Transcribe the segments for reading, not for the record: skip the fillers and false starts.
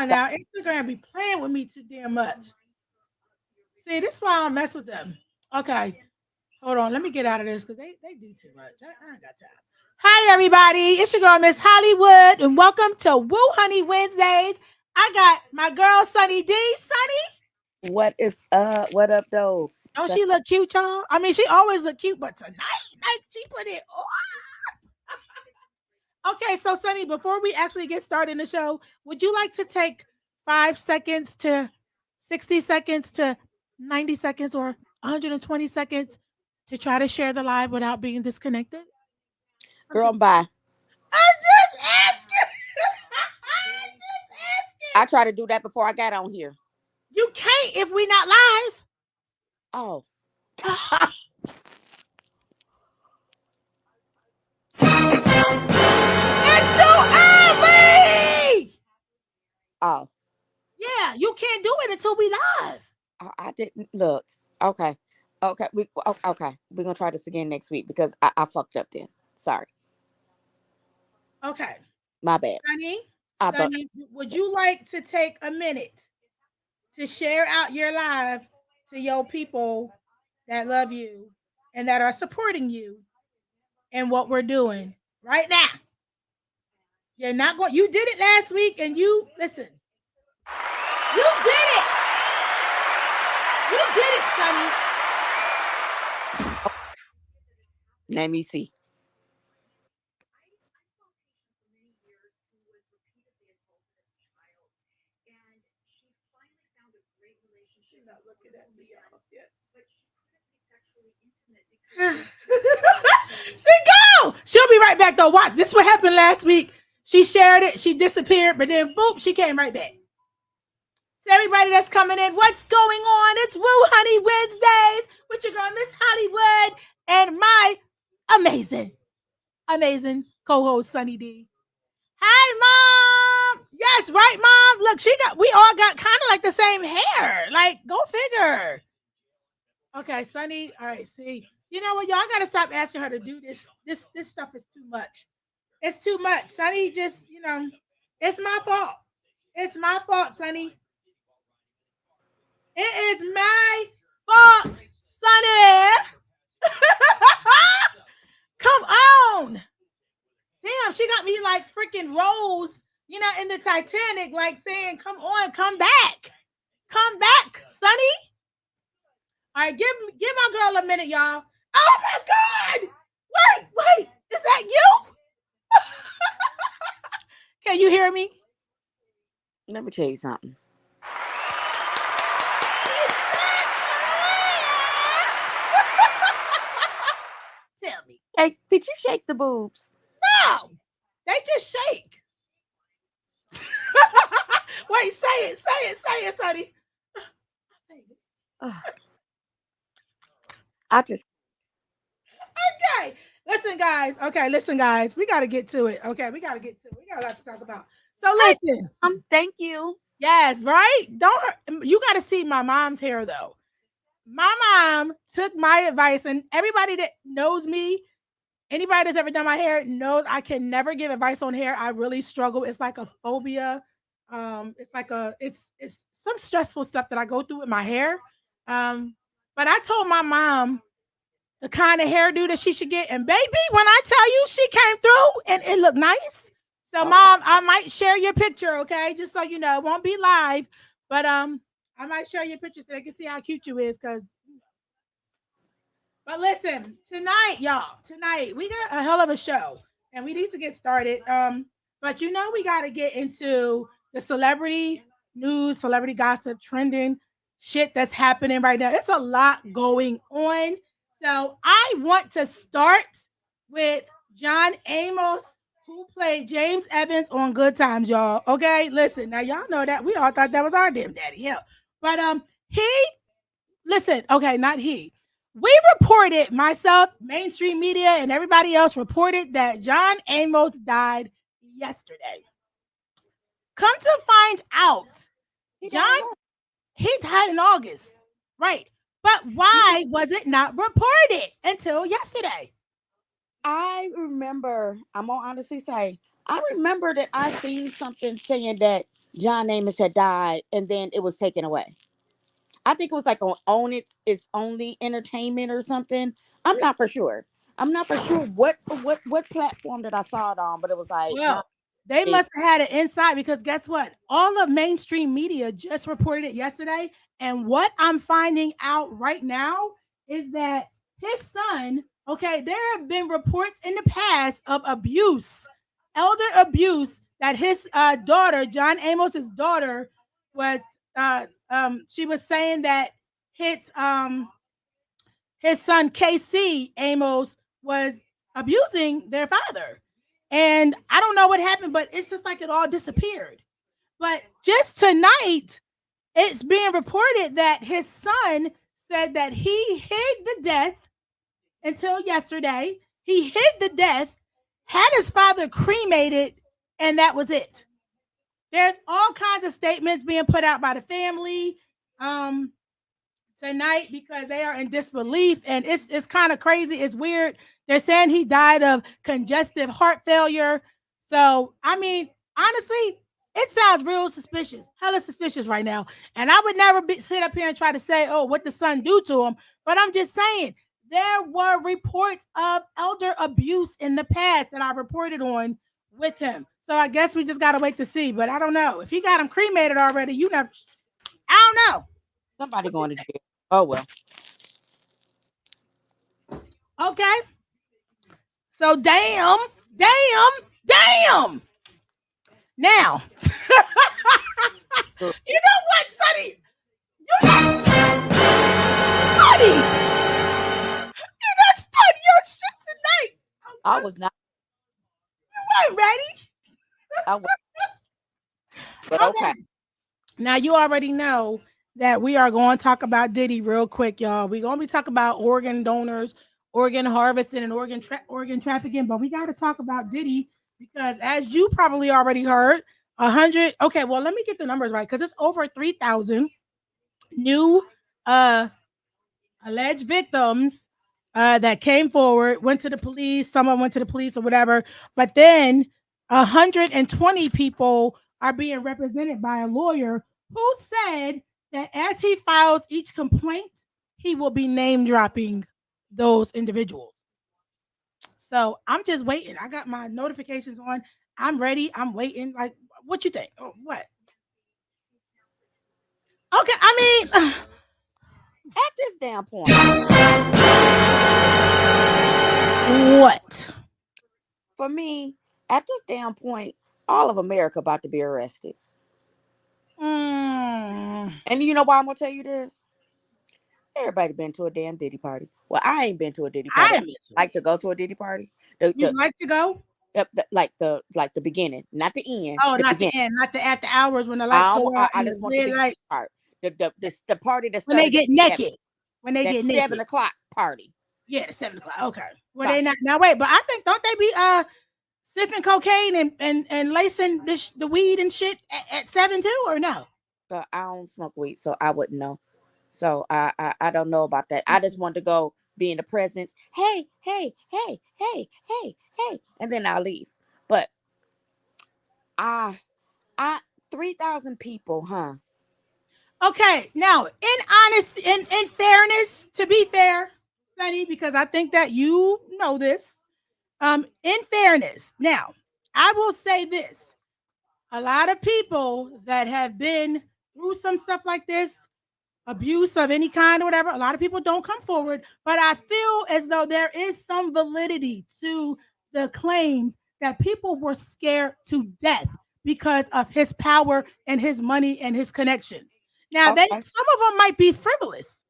Now Instagram be playing with me too damn much. See, this is why I don't mess with them. Okay, hold on. Let me get out of this because they do too much. I ain't got time. Hi everybody, it's your girl Miss Hollywood, and welcome to Woo Honey Wednesdays. I got my girl Sunny D. Sunny, What is up? What up, though? don't So, she look cute, y'all? I mean, she always look cute, but tonight, like she put it on. Okay, so Sunny, before we actually get started in the show, would you like to take 5 seconds to 60 seconds to 90 seconds or 120 seconds to try to share the live without being disconnected? I'm girl, just bye. I'm just asking. I'm just I asking. tried to do that before I got on here. You can't if we not live. Oh, It's too early. oh, Yeah, you can't do it until we live. I didn't look. Okay, okay. We're gonna try this again next week because I fucked up then. Sorry, Okay. my bad. Sunny, I but Sunny, would you like to take a minute to share out your live to your people that love you and that are supporting you and what we're doing right now? You're not going. You did it last week, and you listen. You did it. You did it, Sonny. let me see. She's not looking at me yet. She go. She'll be right back though. Watch. This is what happened last week. She shared it. She disappeared, but then boop, she came right back. To everybody that's coming in, what's going on? It's Woo Honey Wednesdays with your girl Miss Hollywood and my amazing, amazing co-host Sunny D. Hi, mom. Yes, right, mom. Look, we all got kind of like the same hair. Like, go figure. Okay, Sunny. All right, see. You know what? Y'all gotta stop asking her to do this. This stuff is too much. It's too much. Sunny just, it's my fault. It's my fault, Sunny. It is my fault, Sunny. Come on. Damn, she got me like freaking Rose, in the Titanic, like saying, come on, come back. Come back, Sunny. All right, give my girl a minute, y'all. Oh my God. Wait. Is that you? Can you hear me? Let me tell you something. Tell me. Hey, did you shake the boobs? No, they just shake. Wait, say it, Sonny. Ugh. I just Okay, listen, guys. Okay, listen, guys. We got to get to it. Okay, we got to get to it. We got a lot to talk about. So Hi, listen. thank you. Yes, right. Don't you got to see my mom's hair though. My mom took my advice, and everybody that knows me, anybody that's ever done my hair knows I can never give advice on hair. I really struggle. It's like a phobia. It's like it's some stressful stuff that I go through with my hair. But I told my mom the kind of hairdo that she should get, and baby, when I tell you she came through and it looked nice. So, Oh, mom, I might share your picture, okay? Just so you know, it won't be live, but I might share your picture so they can see how cute you is, cause. But listen, tonight, y'all, tonight we got a hell of a show, and we need to get started. But we got to get into the celebrity news, celebrity gossip, trending shit that's happening right now. It's a lot going on. So I want to start with John Amos, who played James Evans on Good Times, y'all. Okay, listen, now y'all know that we all thought that was our damn daddy, yeah. But he listen, okay, not he. We reported, myself, mainstream media, and everybody else reported that John Amos died yesterday. Come to find out, he John, died last. he died in August. Right. But why was it not reported until yesterday? I remember. I'm gonna honestly say. I remember that I seen something saying that John Amos had died, and then it was taken away. I think it was like on its only entertainment or something. I'm not for sure. I'm not for sure what platform that I saw it on, but it was like John Well, they did must have had an insight because guess what? All of mainstream media just reported it yesterday. And what I'm finding out right now is that his son, okay, there have been reports in the past of abuse, elder abuse, that his daughter, John Amos's daughter, was she was saying that his his son KC Amos was abusing their father. And I don't know what happened, but it's just like it all disappeared. But just tonight, it's being reported that his son said that he hid the death until yesterday. He hid the death, had his father cremated, and that was it. There's all kinds of statements being put out by the family. Um, Tonight because they are in disbelief and it's kind of crazy. It's weird. They're saying he died of congestive heart failure. So, I mean, honestly, it sounds real suspicious, hella suspicious right now. And I would never sit up here and try to say, oh, what the son do to him. But I'm just saying, there were reports of elder abuse in the past that I reported on with him. So I guess we just got to wait to see. But I don't know. If he got him cremated already, you never, I don't know. somebody What you going to jail. Oh well. think? Okay. So damn. Now, Good. you know what, Sonny? You not study. You not study your shit tonight. I Okay, was not. you weren't ready. I was, but okay. Okay. Now you already know that we are going to talk about Diddy real quick, y'all. We're going to be talking about organ donors, organ harvesting, and organ trafficking. But we got to talk about Diddy because, as you probably already heard, 100. Okay, well, let me get the numbers right because it's over 3,000 new uh alleged victims that came forward, went to the police. Someone went to the police or whatever, but then 120 people are being represented by a lawyer who said that as he files each complaint, he will be name dropping those individuals. So I'm just waiting. I got my notifications on. I'm ready. I'm waiting. Like, what you think? Oh, what? Okay, I mean, At this damn point, what? for me, at this damn point, all of America about to be arrested. Mm, And you know why I'm gonna tell you this? Everybody been to a damn Diddy party. Well, I ain't been to a Diddy I party. I am into like it. to go to a Diddy party. The You'd the, like to go? like the beginning, not the end. Oh, The not the beginning. end, not the after hours when the lights go out I and the just want the red beginning light part. The party that when they started at get 7. naked. When they That get seven naked. o'clock party. Yeah, the 7 o'clock. Okay. Well, they Gosh, not now wait, but I think don't they be sipping cocaine and lacing the weed and shit at 7 too, or no? so I don't smoke weed, so I wouldn't know. So I don't know about that. I just want to go be in the presence. Hey, hey, hey, hey, hey, hey, and then I'll leave. But I I 3,000 people, huh? Okay, now in fairness, to be fair, Sunny, because I think that you know this. In fairness, now I will say this: a lot of people that have been through some stuff like this, abuse of any kind or whatever, a lot of people don't come forward. But I feel as though there is some validity to the claims that people were scared to death because of his power and his money and his connections. Now, they Okay, some of them might be frivolous.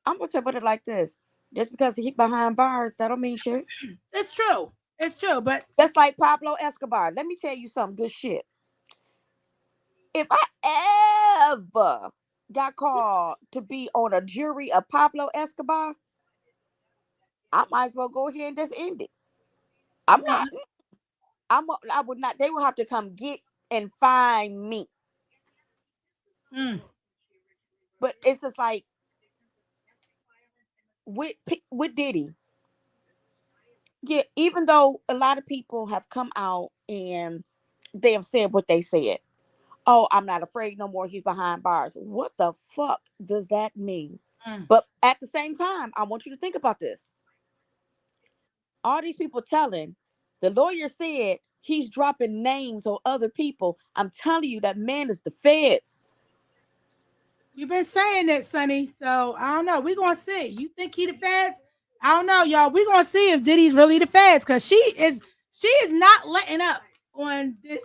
I'm gonna put it like this: just because he behind bars, that don't mean shit. It's true. It's true. But Just like Pablo Escobar. Let me tell you some good shit. If I ever got called to be on a jury of Pablo Escobar, I might as well go ahead and just end it. I'm well, not. I would not. They will have to come get and find me. mm, But it's just like with Diddy. Yeah, even though a lot of people have come out and they have said what they said, Oh, I'm not afraid no more. He's behind bars. What the fuck does that mean? Mm. But at the same time, I want you to think about this. All these people telling, the lawyer said he's dropping names on other people. I'm telling you, that man is the feds. You've been saying it, Sonny. So I don't know. We're gonna see. You think he the feds? I don't know, y'all. We're gonna see if Diddy's really the feds because she is not letting up on this,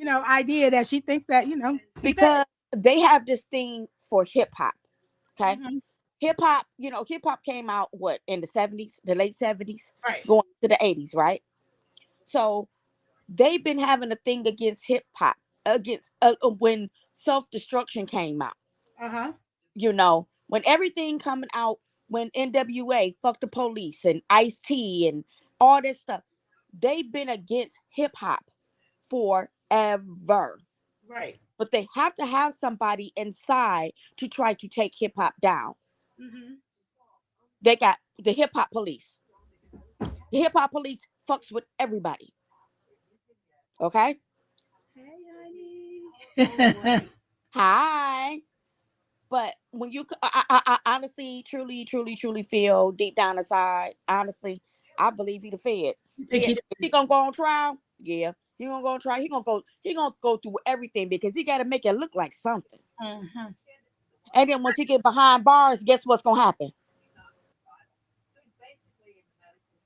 idea that she thinks that, he feds. Because they have this thing for hip hop. Okay. Hmm. Hip hop came out what in the 70s, the late 70s, Right. going to the 80s, right? So they've been having a thing against hip hop, against when self destruction came out. Uh-huh. When everything coming out, when NWA, fuck the police, and Ice T, and all this stuff, they've been against hip hop forever. Right. But they have to have somebody inside to try to take hip hop down. Mm-hmm. They got the hip hop police. The hip hop police fucks with everybody. Okay. Hey, honey. Hi. But when I honestly, truly, truly, truly feel deep down inside, honestly, I believe he the feds. You think Yeah, he the is he feds? gonna go on trial? Yeah, he gonna go on trial. He gonna go through everything because he gotta make it look like something. Mhm. And then once he get behind bars, guess what's gonna happen?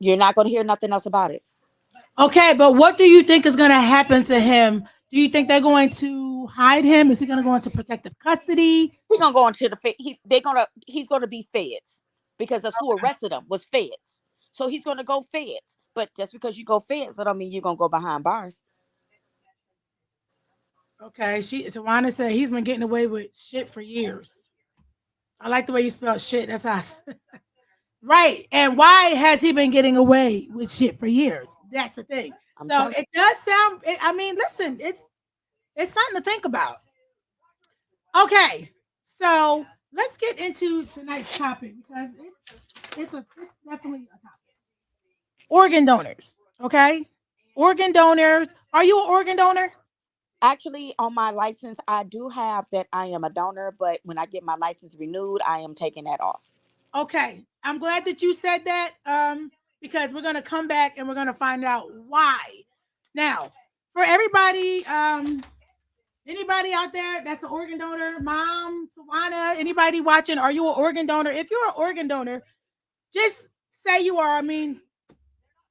You're not gonna hear nothing else about it. Okay, but what do you think is going to happen to him? Do you think they're going to hide him? Is he going to go into protective custody? He gonna go into the he's gonna be feds because that's who arrested him was feds. So he's gonna go feds. But just because you go feds, that don't mean you're gonna go behind bars. Okay, Tawana said he's been getting away with shit for years. I like the way you spell shit. That's us. Right. And why has he been getting away with shit for years? That's the thing. I'm So telling it does sound. I mean, listen, it's something to think about. Okay, so let's get into tonight's topic because it's definitely a topic. Organ donors. Okay, organ donors. Are you an organ donor? actually on my license, I do have that I am a donor, but when I get my license renewed, I am taking that off. Okay, I'm glad that you said that. Because we're gonna come back and we're gonna find out why. Now, for everybody, anybody out there that's an organ donor, Mom, Tawana, anybody watching, are you an organ donor? If you're an organ donor, just say you are. I mean,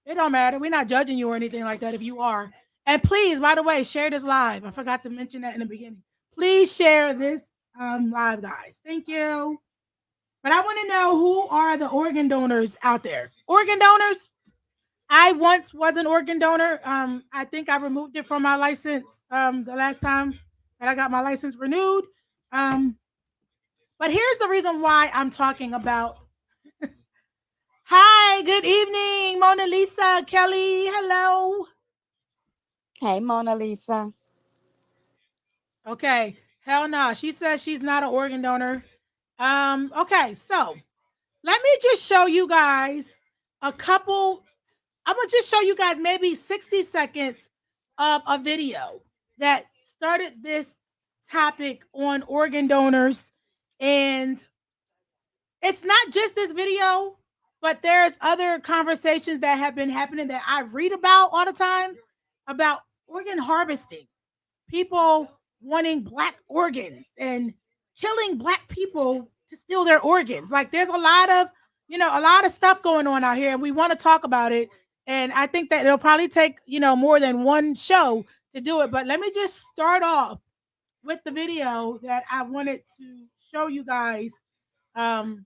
it don't matter. We're not judging you or anything like that if you are. And please, by the way, share this live. I forgot to mention that in the beginning. Please share this live, guys. Thank you. But I want to know who are the organ donors out there. Organ donors. I once was an organ donor. I think I removed it from my license the last time that I got my license renewed. Um, but here's the reason why I'm talking about. Hi, good evening, Mona Lisa, Kelly. Hello. Hey, Mona Lisa. Okay. Hell no. She says she's not an organ donor. Okay, so let me just show you guys a couple. I'm gonna just show you guys maybe 60 seconds of a video that started this topic on organ donors. And it's not just this video, but there's other conversations that have been happening that I read about all the time about organ harvesting, people wanting black organs and killing black people to steal their organs. Like there's a lot of stuff going on out here, and we want to talk about it. And I think that it'll probably take, more than one show to do it. But let me just start off with the video that I wanted to show you guys um,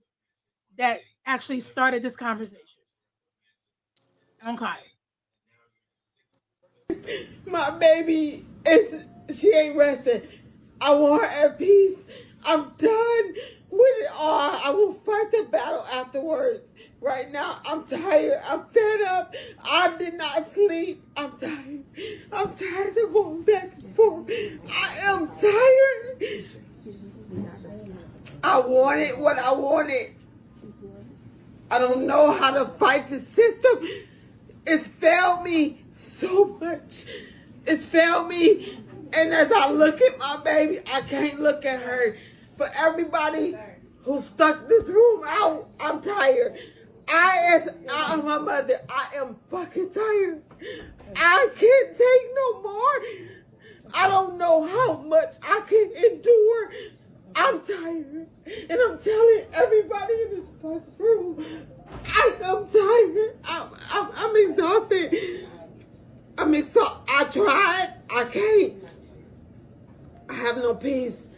that actually started this conversation. Okay. My baby is she ain't resting. I want her at peace. I'm done with it all. I will fight the battle afterwards. Right now, I'm tired. I'm fed up. I did not sleep. I'm tired. I'm tired of going back and forth. I am tired. I wanted what I wanted. I don't know how to fight the system. It's failed me so much. It's failed me. And as I look at my baby, I can't look at her. For everybody who stuck this room out, I'm tired. I'm my mother. I am fucking tired. I can't take no more. I don't know how much I can endure. I'm tired. And I'm telling everybody in this fucking room, I am tired. I'm exhausted. I'm exhausted. I tried. I can't. I have no peace.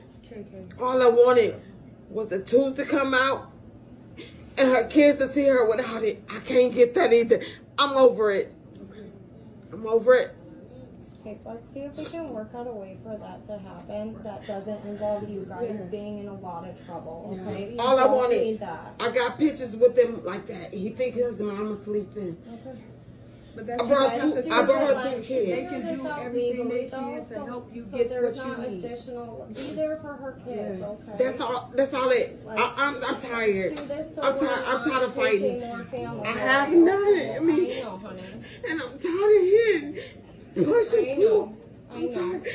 All I wanted was the tubes to come out and her kids to see her without it. I can't get that either. I'm over it. I'm over it. Okay, let's see if we can work out a way for that to happen that doesn't involve you guys being in a lot of trouble, okay? All I don't wanted, need that. I got pictures with him like that. He think his mama sleeping. Okay. But that's I brought her two They kids. can do everything they can to help you get there's what not you need. Additional, be there for her kids, okay? That's all. That's all it. I'm tired. Do this so I'm we're tired. I'm not tired of taking fighting. more family I have life. none in me. I know, honey. And I'm tired of hitting, pushing I you. know. I I'm know. tired.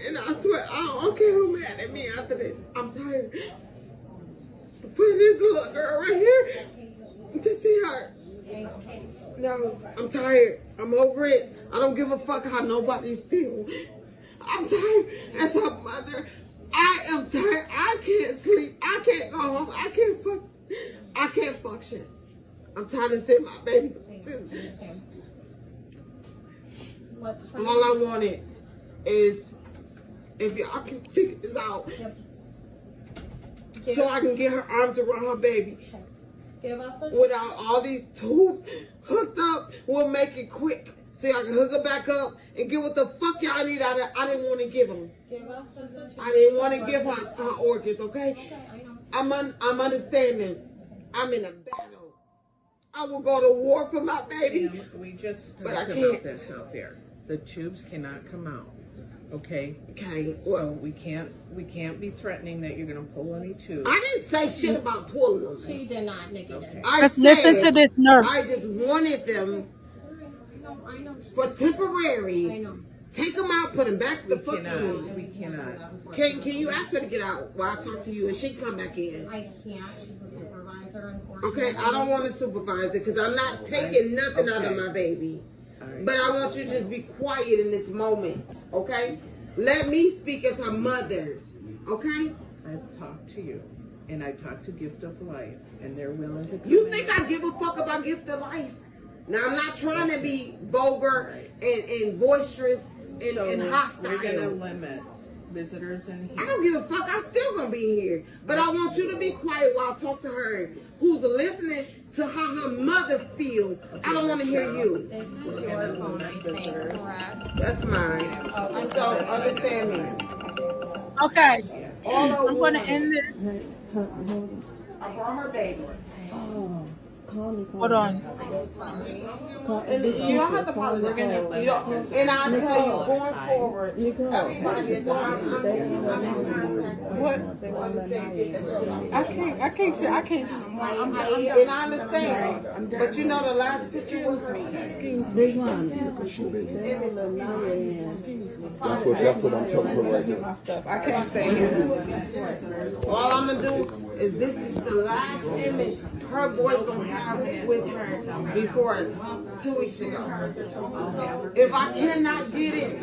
And I swear, I don't care who mad at me after this. I'm tired. For this little girl right here to see her. I know. No, I'm tired. I'm over it. I don't give a fuck how nobody feels. I'm tired. As a mother, I am tired. I can't sleep. I can't go home. I can't function. I'm tired of seeing my baby. Let's try. All I wanted is if y'all can figure this out, Give, so I can get her arms around her baby. give us the Without all these tubes hooked up, we'll make it quick. So y'all can hook her back up and get what the fuck y'all need out of I didn't want to give them. give us just a chance. I didn't want to to give work her this her out. organs, okay? Okay, I know. I'm understanding. I'm in a battle. I will go to war for my baby. We just But I talked can't. about this out there. The tubes cannot come out. Okay? Okay, So well, we can't be threatening that you're gonna pull any tubes. I didn't say shit about pulling them. She did not, Nikki did. I Let's listen said to this nurse. I just wanted them I know. for I temporary. know. Take them out, put them back the We fuck cannot. in. We cannot. Can you ask her to get out while I talk to you and she come back in? I can't. She's a supervisor, unfortunately. Okay, I don't want to supervise it because I'm not taking nothing out of my baby. Alright. But I want you to just be quiet in this moment, okay? Let me speak as her mother, okay? I've talked to you, and I've talked to Gift of Life, and they're willing to come You in. think I give a fuck about gift of life? Now, I'm not trying to be vulgar and boisterous and So hostile. we're gonna limit visitors in I here. don't give a fuck. I'm still gonna be here, but I want you to be quiet while I talk to her, who's listening to how her mother feels. I don't want to hear you. This is your phone, I think, correct? That's mine. So understand me. Okay, All I I'm going to want- end this. I brought her baby. Hold on. And you don't have to apologize. You don't, and I tell you, going forward, everybody is I can't. and I understand. But you know the last picture was me. Big one. That's what I'm telling her right now. My stuff. I can't stay here. All I'm gonna do is this is the last image her boy's gonna have with her before 2 weeks ago. If I cannot get it,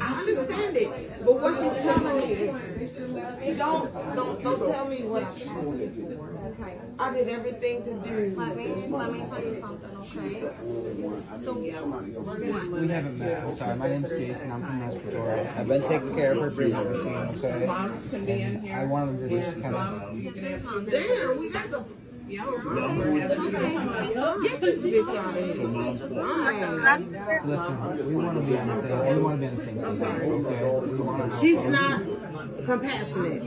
I understand it. But what she's telling me is, don't tell me what I'm asking for. Okay. I did everything to do. Let me tell you something, okay? So We haven't met. I'm sorry, my name's Jason. I'm from Respiratory. I've been taking care of her breathing machine, okay? Moms can be in here. I wanted to just kind of. Mom, you can have Damn, we got the. So listen, we want to be on the same. We want to be on the same team, okay? We want She's not compassionate.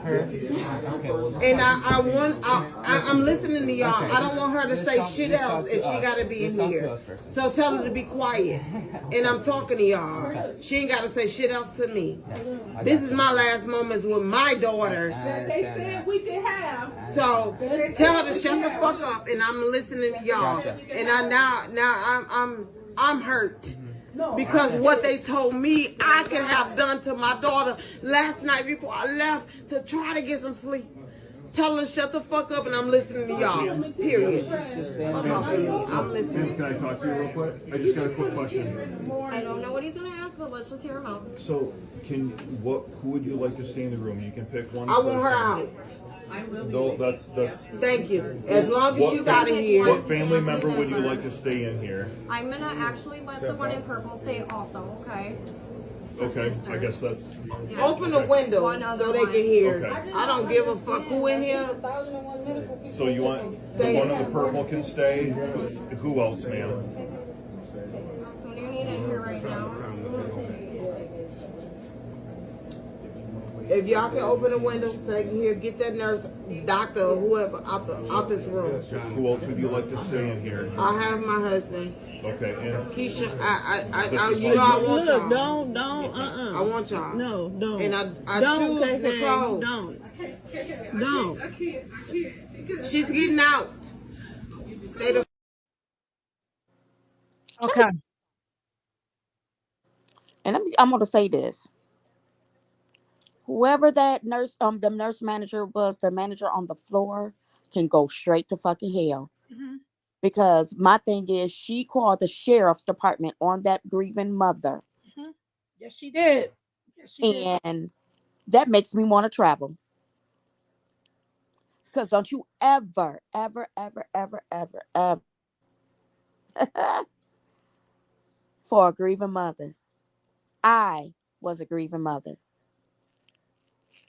her. Okay, well, And I'm listening to y'all. I don't want her to say shit else if she gotta be in here. So tell her to be quiet. And I'm talking to y'all. She ain't gotta say shit else to me. This is my last moments with my daughter. They said we could have. So tell her to shut the fuck up and I'm listening to y'all. And I'm hurt. because what they told me I could have done to my daughter last night before I left to try to get some sleep. Tell her to shut the fuck up and I'm listening to y'all. Period. I'm listening. Can I talk to you real quick? I just got a quick question. I don't know what he's gonna ask, but let's just hear him out. So, who would you like to stay in the room? You can pick one. I want her out. No, that's. Thank you. As long as you got it here. What family member would you like to stay in here? I'm gonna actually let the one in purple stay also, okay? Okay, I guess that's. Yeah. Open the window so they can hear. Okay. I don't give a fuck who in here. So you want the one in the purple can stay? Who else, ma'am? What do you need in here right now? If y'all can open the window so they can hear, get that nurse, doctor, or whoever out this room. Who else would you like to stay in here? I have my husband. Okay, and Keisha, you know I want y'all. Don't, I want y'all. No, don't. And I Don't, choose KK, Nicole. don't. She's getting out. Stay the Okay. And I'm going to say this. Whoever that nurse, the nurse manager was, the manager on the floor, can go straight to fucking hell. Mhm. Because my thing is, she called the sheriff's department on that grieving mother. Mhm. Yes, she did. Yes, she did. And that makes me want to travel. Because don't you ever, ever, ever, ever, ever, ever for a grieving mother. I was a grieving mother.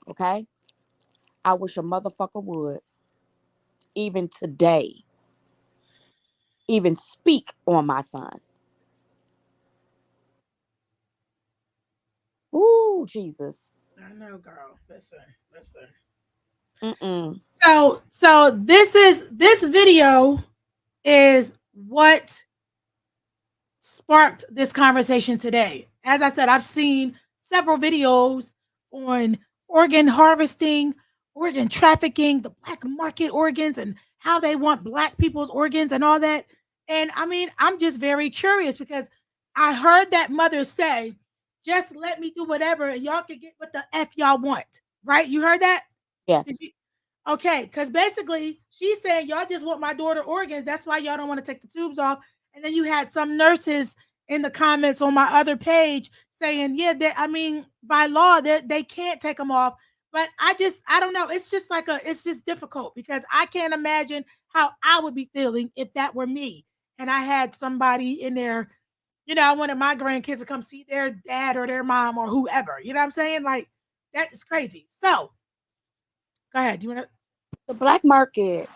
Okay? I wish a motherfucker would, even today, even speak on my son. Ooh, Jesus. I know, girl. Listen. Mm-mm. So this video is what sparked this conversation today. As I said, I've seen several videos on organ harvesting, organ trafficking, the black market organs, and how they want black people's organs and all that. And I mean, I'm just very curious because I heard that mother say, just let me do whatever and y'all can get what the F y'all want. Right? You heard that? Yes. Okay, because basically she's saying y'all just want my daughter organs. That's why y'all don't want to take the tubes off. And then you had some nurses in the comments on my other page saying, yeah, I mean, by law, they can't take them off. But I don't know. It's just difficult because I can't imagine how I would be feeling if that were me. And I had somebody in there, I wanted my grandkids to come see their dad or their mom or whoever. You know what I'm saying? Like, that is crazy. So, go ahead. You want to? The black market,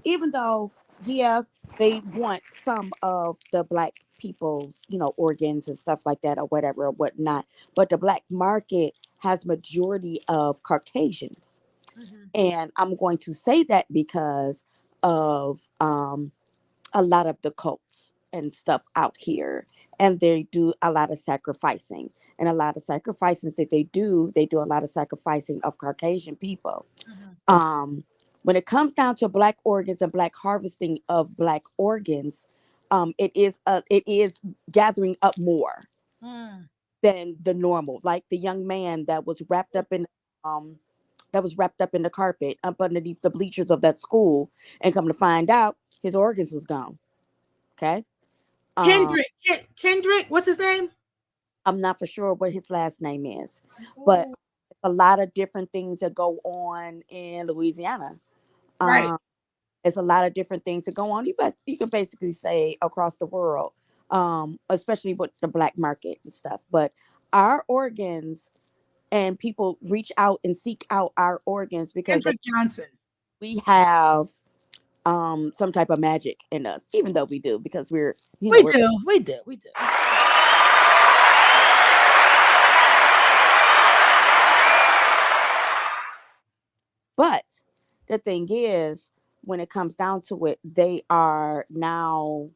even though, yeah, they want some of the black people's, organs and stuff like that or whatever or whatnot, but the black market has majority of Caucasians. Mm-hmm. And I'm going to say that because of a lot of the cults and stuff out here. And they do a lot of sacrificing. And a lot of sacrifices that they do a lot of sacrificing of Caucasian people. Mm-hmm. When it comes down to black organs and black harvesting of black organs, it is gathering up more than the normal. Like the young man that was wrapped up in the carpet up underneath the bleachers of that school, and come to find out his organs was gone. Okay. Kendrick, what's his name? I'm not for sure what his last name is, but a lot of different things that go on in Louisiana. Right. There's a lot of different things that go on. You can basically say across the world, especially with the black market and stuff. But our organs, and people reach out and seek out our organs because Kendrick Johnson. We have some type of magic in us, even though we do, because we do. But the thing is, when it comes down to it, they are now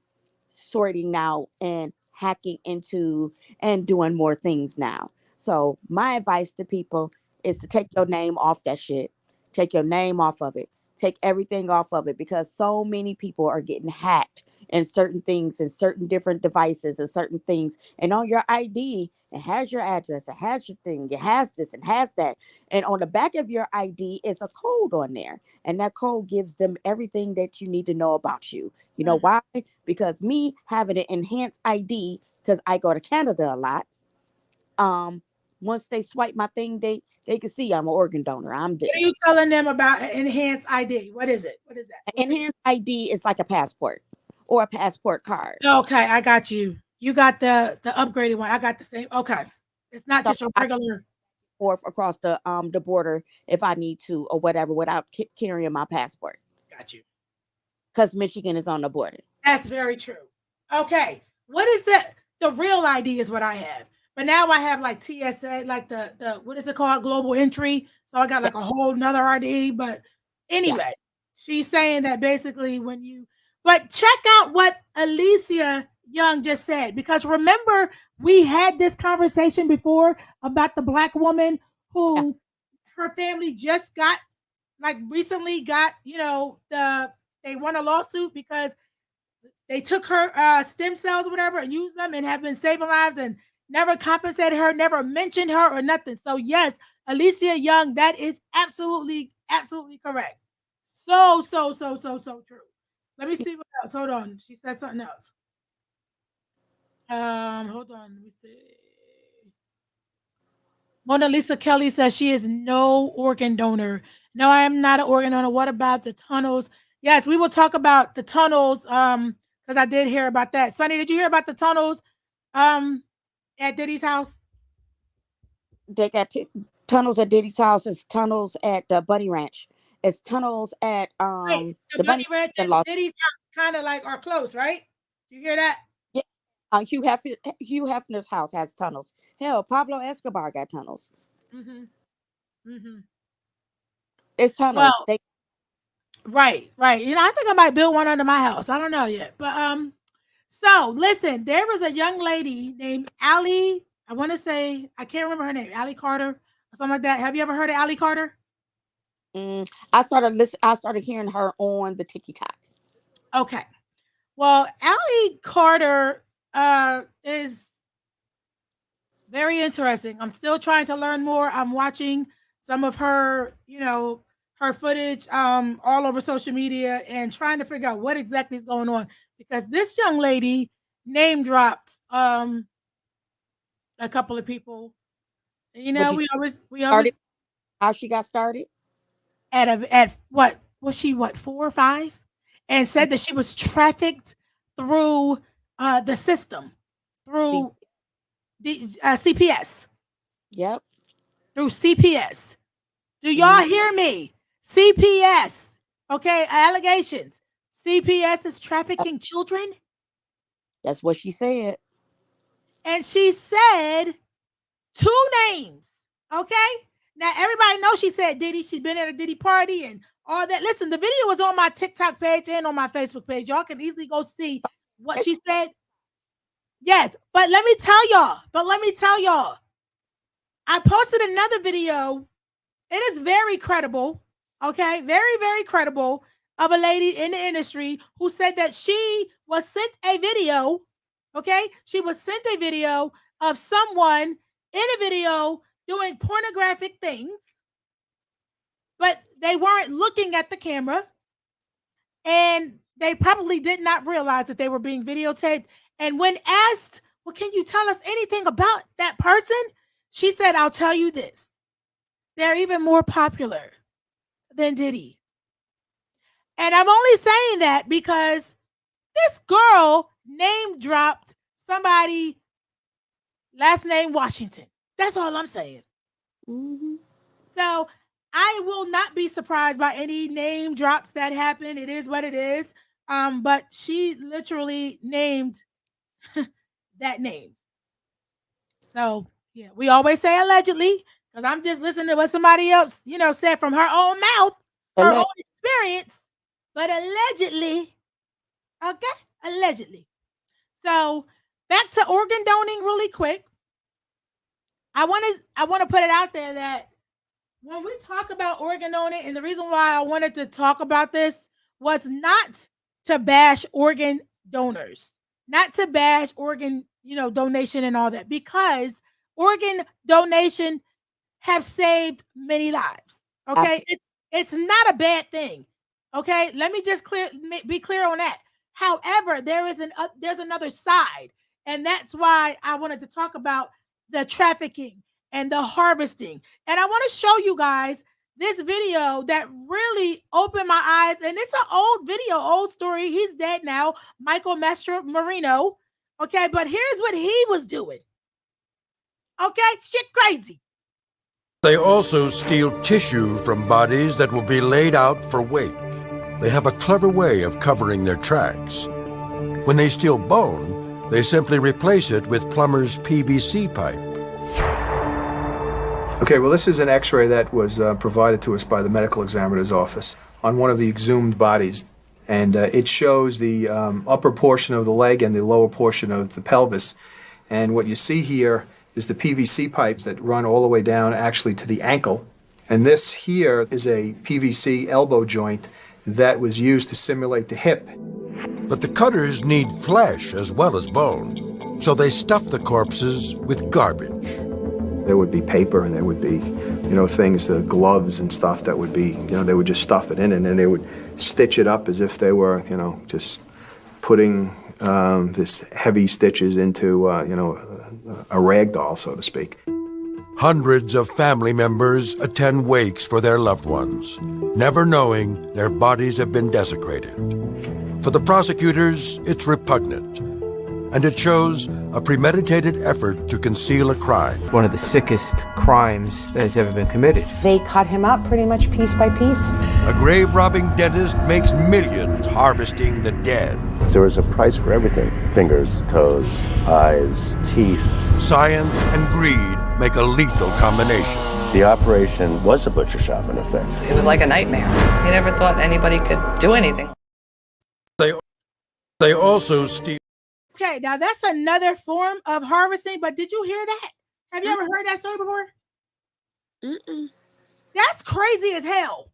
sorting out and hacking into and doing more things now. So my advice to people is to take your name off that shit. Take your name off of it. take everything off of it, because so many people are getting hacked and certain things and certain different devices and certain things. And on your ID, it has your address, it has your thing, it has this and has that. And on the back of your ID is a code on there. And that code gives them everything that you need to know about you. You know why? Because me having an enhanced ID, because I go to Canada a lot, um, once they swipe my thing, they can see I'm an organ donor. I'm What are this. you telling them about an enhanced ID? What is it? What is that? What's it? Enhanced ID is like a passport or a passport card. Okay, I got you. You got the upgraded one. I got the same. Okay, it's not So just a I can regular. forth across the border if I need to or whatever without carrying my passport, Got you. because Michigan is on the border. That's very true. Okay, what is that? The real ID is what I have, but now I have like TSA, like the what is it called? Global entry. So I got Yeah, like a whole nother ID. But yeah, anyway, she's saying that basically when you, but check out what Alicia Young just said, because remember we had this conversation before about the black woman yeah. who her family just got, like recently got, they won a lawsuit because they took her stem cells or whatever and used them and have been saving lives and never compensated her, never mentioned her or nothing. So yes, Alicia Young, that is absolutely, absolutely correct. So true. Let me see what else. Hold on. She said something else. Hold on. Let me see. Mona Lisa Kelly says she is no organ donor. No, I am not an organ donor. What about the tunnels? Yes, we will talk about the tunnels. Because I did hear about that. Sonny, did you hear about the tunnels? Um, at Diddy's house. They got tunnels at Diddy's house. It's tunnels at the Bunny Ranch. It's tunnels at Wait, the the Bunny Bunny Ranch in and Los. Diddy's house kind of like are close, right? You hear that? Yeah, Hugh Hefner's house has tunnels. Hell, Pablo Escobar got tunnels. Mm-hmm. Mm-hmm. It's tunnels. Well, They right, right. I think I might build one under my house. I don't know yet, but so listen, there was a young lady named Allie. I want to say I can't remember her name, Allie Carter or something like that. Have you ever heard of Allie Carter? I started listen. I started hearing her on the TikTok. Okay. Well, Allie Carter is very interesting. I'm still trying to learn more. I'm watching some of her, her footage all over social media and trying to figure out what exactly is going on, because this young lady name dropped a couple of people. But you We always started how she got started. at what was she, what, 4 or 5, and Mm, said that she was trafficked through the system, See, through the CPS, yep. through CPS. Do Mm, y'all hear me? CPS. Okay, allegations. CPS is uh, trafficking children. that's what she said. And she said 2 names. Okay. Now everybody knows she said Diddy. She's been at a Diddy party and all that. Listen, the video was on my TikTok page and on my Facebook page. Y'all can easily go see what It's she said. Yes, but let me tell y'all. I posted another video. It is very credible, okay? Very, very credible, of a lady in the industry who said that she was sent a video, okay? She was sent a video of someone in a video doing pornographic things, but they weren't looking at the camera and they probably did not realize that they were being videotaped. And when asked, well, can you tell us anything about that person? She said, I'll tell you this. They're even more popular than Diddy. And I'm only saying that because this girl name dropped somebody last name Washington. That's all I'm saying. hmm So I will not be surprised by any name drops that happen. It is what it is. But she literally named that name. So yeah, we always say allegedly because I'm just listening to what somebody else, said from her own mouth, her own experience. But allegedly, okay, allegedly. So back to organ donating really quick. I want to put it out there that when we talk about organ donor, and the reason why I wanted to talk about this was not to bash organ donors, not to bash organ, donation and all that, because organ donation have saved many lives. Okay, it's not a bad thing. Okay, let me just be clear on that. However, there's another side, and that's why I wanted to talk about the trafficking and the harvesting. And I want to show you guys this video that really opened my eyes. And it's an old video, old story. He's dead now, Michael Mestre Marino. Okay, but here's what he was doing. Okay, shit crazy. They also steal tissue from bodies that will be laid out for wake. They have a clever way of covering their tracks. When they steal bone, they simply replace it with plumber's PVC pipe. Okay, well, this is an x-ray that was provided to us by the medical examiner's office on one of the exhumed bodies. And it shows the upper portion of the leg and the lower portion of the pelvis. And what you see here is the PVC pipes that run all the way down actually to the ankle. And this here is a PVC elbow joint that was used to simulate the hip. But the cutters need flesh as well as bone, so they stuff the corpses with garbage. There would be paper and there would be, things, gloves and stuff that would be, they would just stuff it in and then they would stitch it up as if they were, just putting this heavy stitches into, a rag doll, so to speak. Hundreds of family members attend wakes for their loved ones, never knowing their bodies have been desecrated. For the prosecutors, it's repugnant, and it shows a premeditated effort to conceal a crime. One of the sickest crimes that has ever been committed. They cut him up pretty much piece by piece. A grave-robbing dentist makes millions harvesting the dead. There was a price for everything. Fingers, toes, eyes, teeth. Science and greed make a lethal combination. The operation was a butcher shop, in effect. It was like a nightmare. You never thought anybody could do anything. They also steal. Okay, now that's another form of harvesting, but did you hear that? Have you ever heard that story before? That's crazy as hell.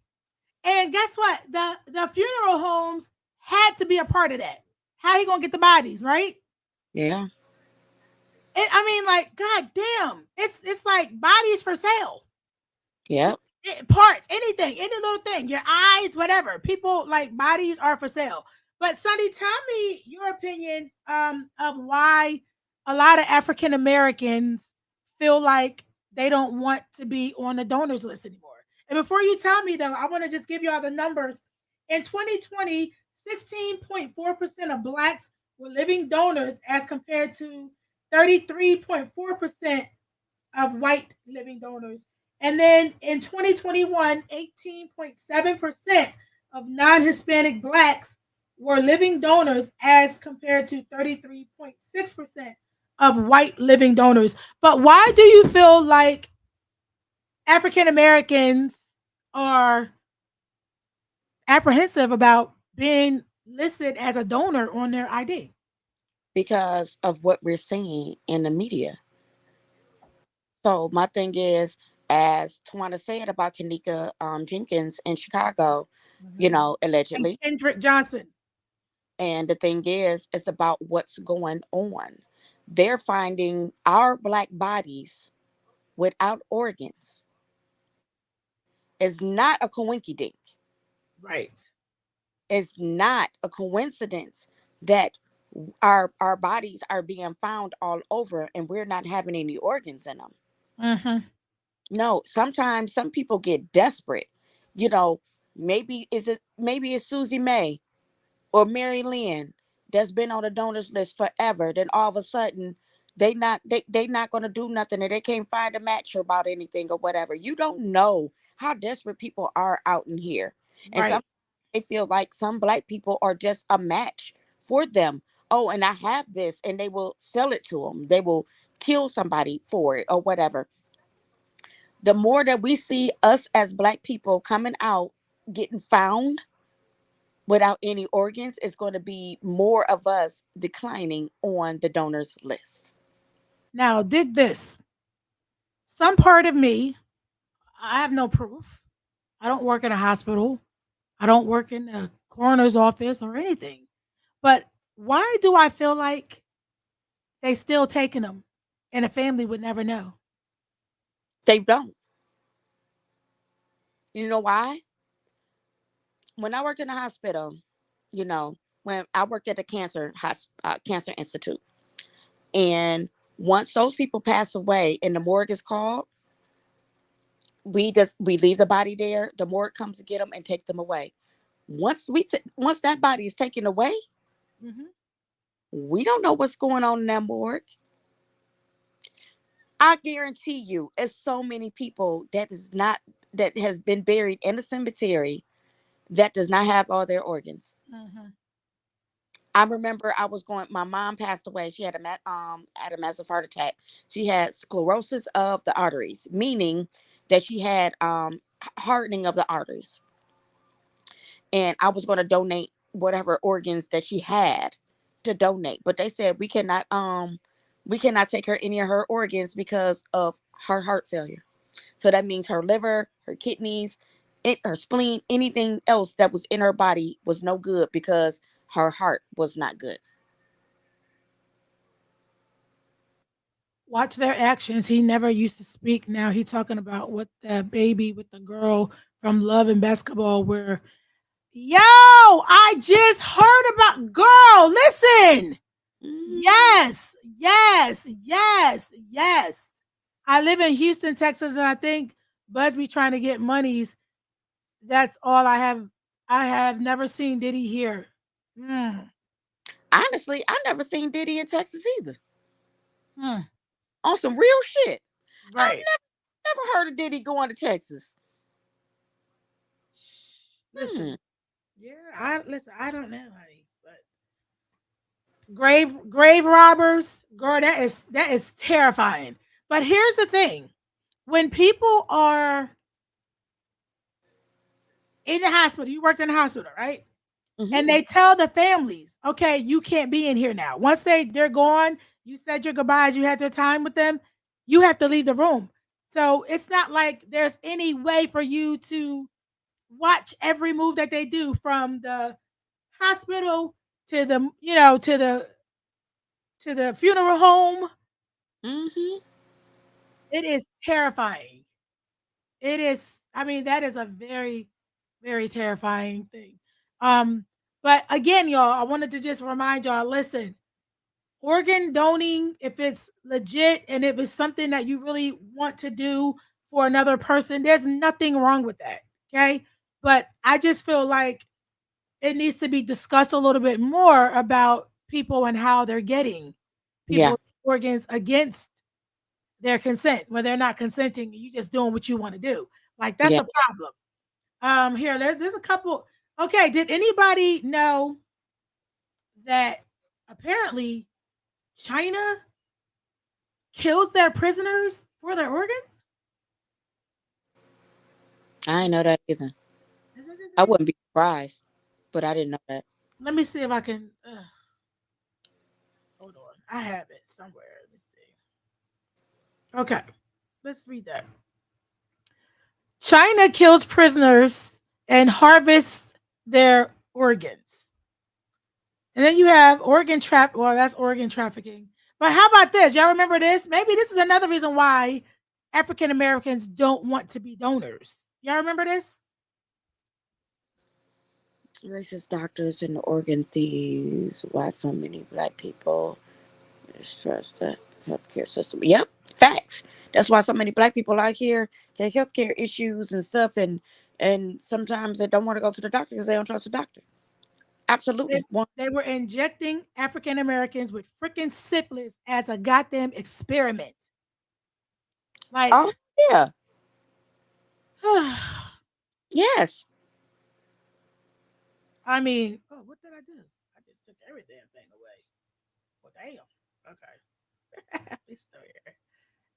And guess what? The funeral homes had to be a part of that. How he gonna get the bodies, right? Yeah. God damn. It's like bodies for sale. Yep. Parts, anything, any little thing, your eyes, whatever. People like bodies are for sale. But Sunny, tell me your opinion of why a lot of African Americans feel like they don't want to be on the donors list anymore. And before you tell me, though, I want to just give you all the numbers. In 2020, 16.4% of Blacks were living donors as compared to 33.4% of white living donors. And then in 2021, 18.7% of non-Hispanic Blacks were living donors as compared to 33.6% of white living donors. But why do you feel like African Americans are apprehensive about being listed as a donor on their ID? Because of what we're seeing in the media. So my thing is, as Tawana said about Kanika Jenkins in Chicago, allegedly. And Kendrick Johnson. And the thing is, it's about what's going on. They're finding our Black bodies without organs. It's not a coinky-dink. Right. It's not a coincidence that our bodies are being found all over and we're not having any organs in them. Mm-hmm. No, sometimes some people get desperate. Maybe it's Susie May or Mary Lynn that's been on the donors list forever. Then all of a sudden they not going to do nothing and they can't find a match about anything or whatever. You don't know how desperate people are out in here. And right. They feel like some Black people are just a match for them. Oh, and I have this, and they will sell it to them. They will kill somebody for it or whatever. The more that we see us as Black people coming out, getting found without any organs, it's going to be more of us declining on the donors list. Now, dig this. Some part of me, I have no proof. I don't work in a hospital. I don't work in a coroner's office or anything. But why do I feel like they still taking them and the family would never know? They don't. You know why? When I worked in the hospital, you know, when I worked at the cancer institute, and once those people pass away and the morgue is called, we leave the body there. The morgue comes to get them and take them away. Once that body is taken away, Mhm. we don't know what's going on in that morgue. I guarantee you, it's so many people that has been buried in the cemetery that does not have all their organs. Mhm. I remember my mom passed away. She had a massive heart attack. She had sclerosis of the arteries, meaning that she had hardening of the arteries. And I was going to donate whatever organs that she had to donate, but they said we cannot take her any of her organs because of her heart failure. So that means her liver, her kidneys, her spleen, anything else that was in her body was no good because her heart was not good. Watch their actions. He never used to speak. Now he talking about what the baby with the girl from Love and Basketball where yo, I just heard about girl. Listen. Yes, yes, yes, yes. I live in Houston, Texas, and I think Busby trying to get monies. That's all I have. I have never seen Diddy here. Mm, Honestly, I never seen Diddy in Texas either. mm, On some real shit. I've right. never heard of Diddy going to Texas. Listen. Hmm. Yeah, I don't know, honey, but grave robbers, girl, that is terrifying. But here's the thing: when people are in the hospital, you worked in the hospital, right? And they tell the families, okay, you can't be in here now. Once they're gone, you said your goodbyes, you had the time with them, you have to leave the room. So it's not like there's any way for you to watch every move that they do from the hospital to the to the funeral home. Mm-hmm. It is terrifying. It is, I mean, that is a very, very terrifying thing. Um, but again, y'all, I wanted to just remind y'all, listen, organ donating, if it's legit and if it's something that you really want to do for another person, there's nothing wrong with that. Okay. But I just feel like it needs to be discussed a little bit more about people and how they're getting Yeah. people's organs against their consent when they're not consenting. You just doing what you want to do. Like that's Yeah. a problem. Here, there's a couple. Okay, did anybody know that apparently China kills their prisoners for their organs? I didn't know that either. I wouldn't be surprised, but I didn't know that. Let me see if I can. Hold on, I have it somewhere. Let me see. Okay, let's read that. China kills prisoners and harvests their organs. And then you have organ trap. Well, that's organ trafficking. But how about this? Y'all remember this? Maybe this is another reason why African Americans don't want to be donors. Y'all remember this? Racist doctors and organ thieves. Why so many black people distrust the healthcare system? Yep, facts. That's why so many black people out here get healthcare issues and stuff, and sometimes they don't want to go to the doctor because they don't trust the doctor. Absolutely. They were injecting African Americans with freaking syphilis as a goddamn experiment. Like, oh yeah, yes. I mean, oh, what did I do? I just took every damn thing away. Well, damn. Okay. It's still here.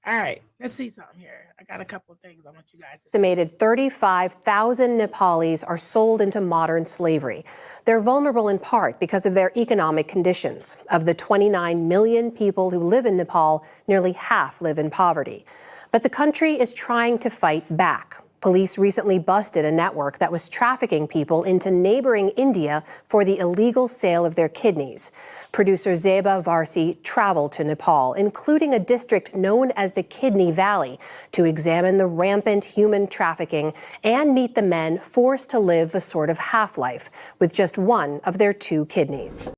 All right, let's see something here. I got a couple of things I want you guys to see. Estimated 35,000 Nepalis are sold into modern slavery. They're vulnerable in part because of their economic conditions. Of the 29 million people who live in Nepal, nearly half live in poverty. But the country is trying to fight back. Police recently busted a network that was trafficking people into neighboring India for the illegal sale of their kidneys. Producer Zeba Varsi traveled to Nepal, including a district known as the Kidney Valley, to examine the rampant human trafficking and meet the men forced to live a sort of half-life with just one of their 2 kidneys.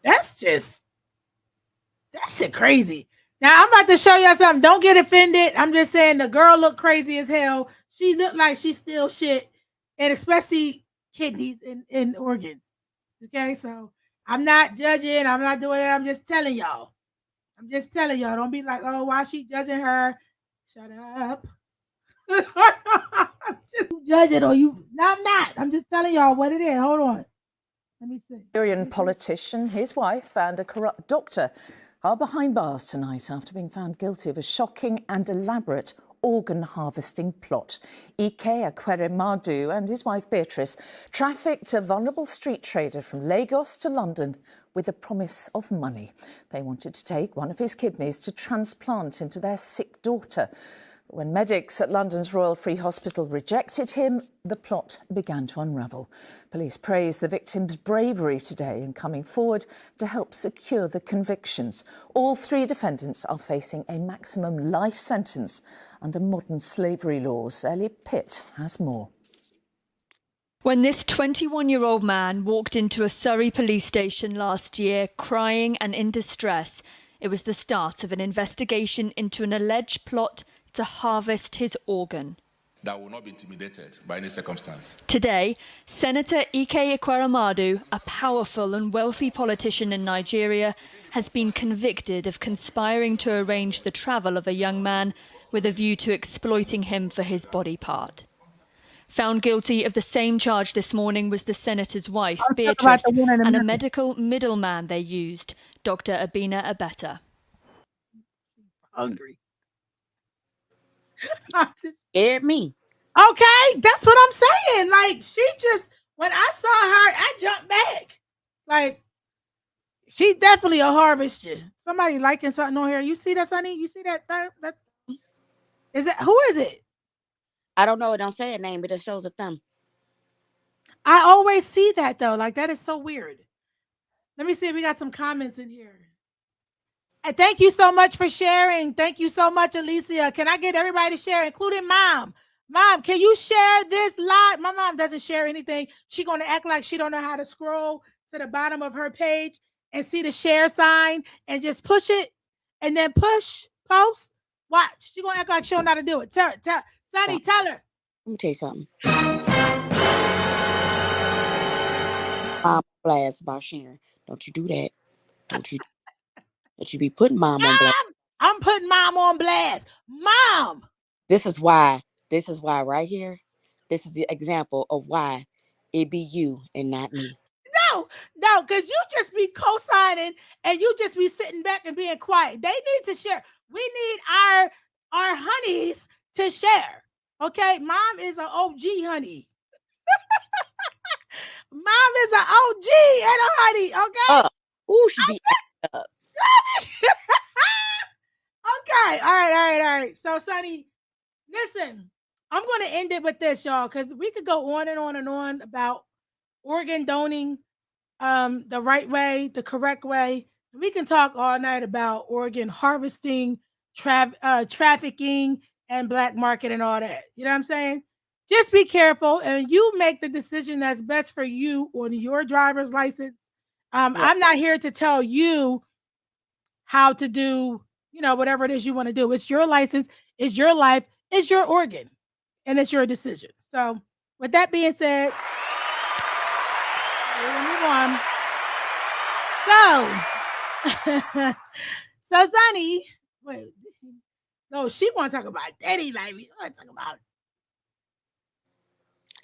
That's just, that shit crazy. Now, I'm about to show y'all something. Don't get offended. I'm just saying the girl looked crazy as hell. She looked like she still shit, and especially kidneys and organs. Okay, so I'm not judging. I'm not doing it. I'm just telling y'all. Don't be like, oh, why she judging her? Shut up. I'm just judging or you. No, I'm not. I'm just telling y'all what it is. Hold on. Let me see. Syrian politician, his wife, and a corrupt doctor are behind bars tonight after being found guilty of a shocking and elaborate organ harvesting plot. Ike Ekweremadu and his wife Beatrice trafficked a vulnerable street trader from Lagos to London with the promise of money. They wanted to take one of his kidneys to transplant into their sick daughter. When medics at London's Royal Free Hospital rejected him, the plot began to unravel. Police praised the victim's bravery today in coming forward to help secure the convictions. All 3 defendants are facing a maximum life sentence under modern slavery laws. Ellie Pitt has more. When this 21-year-old man walked into a Surrey police station last year, crying and in distress, it was the start of an investigation into an alleged plot to harvest his organ. That will not be intimidated by any circumstance. Today, Senator Ike Ekweremadu, a powerful and wealthy politician in Nigeria, has been convicted of conspiring to arrange the travel of a young man with a view to exploiting him for his body part. Found guilty of the same charge this morning was the senator's wife, Beatrice, and a medical middleman they used, Dr. Abina Abeta. Hungry. Me. Okay, that's what I'm saying. Like, she just, when I saw her, I jumped back. Like, she definitely a harvester. Somebody liking something on here. You see that, Sonny? You see that? That is it? Who is it? I don't know. It don't say a name, but it shows a thumb. I always see that though. Like, that is so weird. Let me see if we got some comments in here. And thank you so much for sharing. Thank you so much, Alicia. Can I get everybody to share, including Mom? Mom, can you share this live? My mom doesn't share anything. She's going to act like she don't know how to scroll to the bottom of her page and see the share sign and just push it and then push, post. Watch. She's going to act like she don't know how to do it. Tell Sonny, tell her. Let me tell you something. Blast about sharing. Don't you do that. Don't you be putting Mom on blast. I'm putting Mom on blast. Mom. This is why right here, this is the example of why it be you and not me. No, because you just be co-signing and you just be sitting back and being quiet. They need to share. We need our honeys to share. Okay, Mom is an OG honey. Mom is an OG and a honey. Okay. Ooh, she be up. Okay. All right. So, Sonny, listen, I'm going to end it with this, y'all, because we could go on and on and on about organ donating the right way, the correct way. We can talk all night about organ harvesting, trafficking, and black market and all that. You know what I'm saying? Just be careful and you make the decision that's best for you on your driver's license. I'm not here to tell you how to do, whatever it is you want to do. It's your license, it's your life, it's your organ, and it's your decision. So with that being said, we'll move on. So Sonny, wait, no, she want to talk about daddy life. We want to talk about.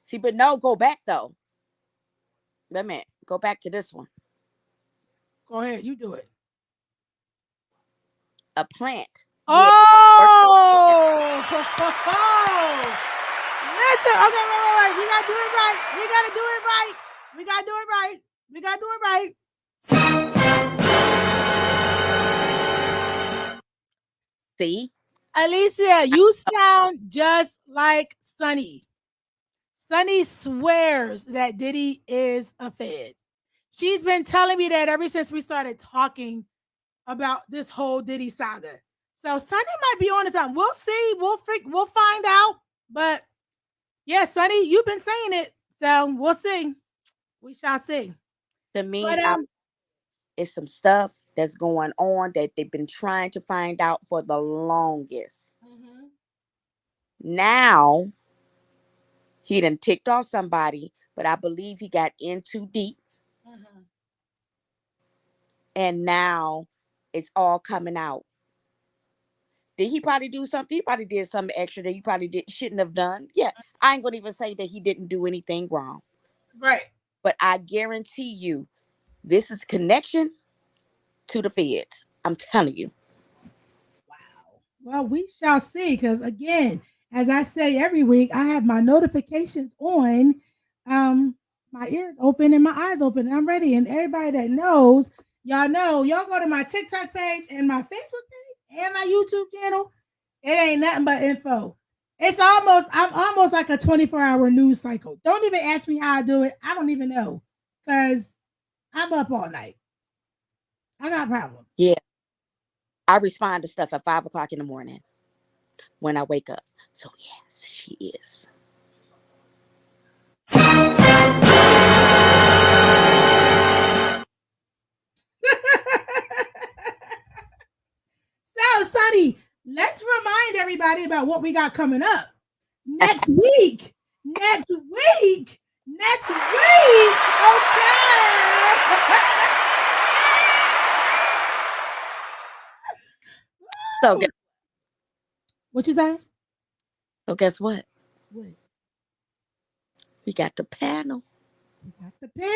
See, but no, go back though. Wait a minute, go back to this one. Go ahead, you do it. A plant. Oh, listen. Okay, wait. We gotta do it right. We gotta do it right. See? Alicia, you sound just like Sunny. Sunny swears that Diddy is a Fed. She's been telling me that ever since we started talking about this whole Diddy saga. So Sunny might be on to something. We'll see. We'll find out. But yeah, Sunny, you've been saying it. So we'll see. We shall see. To me, But it's some stuff that's going on that they've been trying to find out for the longest. Now, he done ticked off somebody, but I believe he got in too deep. And now it's all coming out. Did he probably do something? He probably did something extra that he probably shouldn't have done. Yeah, I ain't gonna even say that he didn't do anything wrong. Right. But I guarantee you, this is connection to the feds. I'm telling you. Well, we shall see. Because again, as I say every week, I have my notifications on, my ears open and my eyes open, and I'm ready. And everybody that knows, y'all know, y'all go to my TikTok page and my Facebook page and my YouTube channel. It ain't nothing but info. I'm almost like a 24-hour news cycle. Don't even ask me how I do it. I don't even know. Because I'm up all night. I got problems. Yeah. I respond to stuff at 5 o'clock in the morning when I wake up. So yes, she is. So, Sonny, let's remind everybody about what we got coming up next week. Next week. Okay. So, what you say? So guess what? What? We got the panel. We got the panel.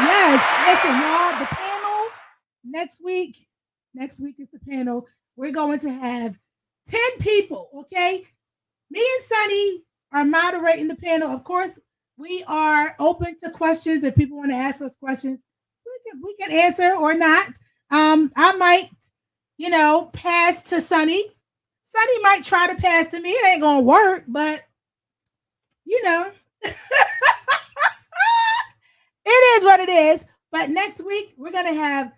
Yes, listen, y'all. The panel next week. Next week is the panel. We're going to have 10 people. Okay, me and Sunny are moderating the panel. Of course, we are open to questions. If people want to ask us questions, we can answer or not. I might, pass to Sunny. Sunny might try to pass to me. It ain't gonna work, but it is what it is. But next week we're gonna have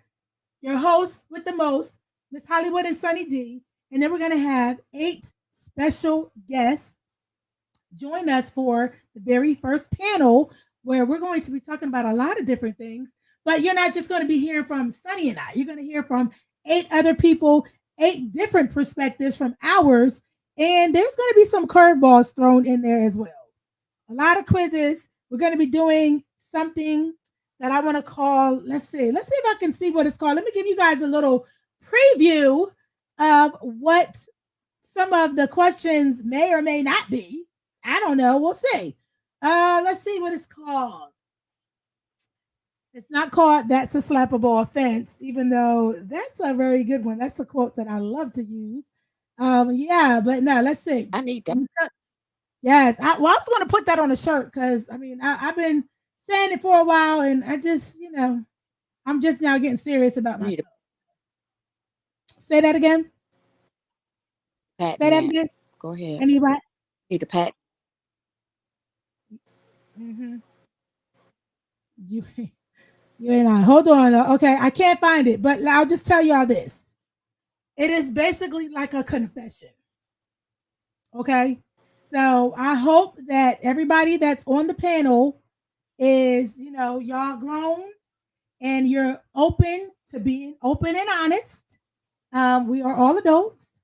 your hosts with the most, Miss Hollywood and Sunny D, and then we're gonna have 8 special guests join us for the very first panel, where we're going to be talking about a lot of different things. But you're not just going to be hearing from Sunny and I. You're going to hear from 8 other people, 8 different perspectives from ours, and there's going to be some curveballs thrown in there as well. A lot of quizzes. We're going to be doing something that I want to call, let's see if I can see what it's called. Let me give you guys a little preview of what some of the questions may or may not be. I don't know. We'll see. Let's see what it's called. It's not called "That's a Slappable Offense," even though that's a very good one. That's a quote that I love to use. Yeah, but no, let's see. I need that. Yes. I was going to put that on a shirt because, I've been saying it for a while, and I just, I'm just now getting serious about myself. Say that again. Pat, say that again. Go ahead. Anybody? Need a pat. Mm-hmm. You ain't on. Hold on. Okay, I can't find it, but I'll just tell y'all this. It is basically like a confession. Okay, so I hope that everybody that's on the panel is, y'all grown and you're open to being open and honest. We are all adults,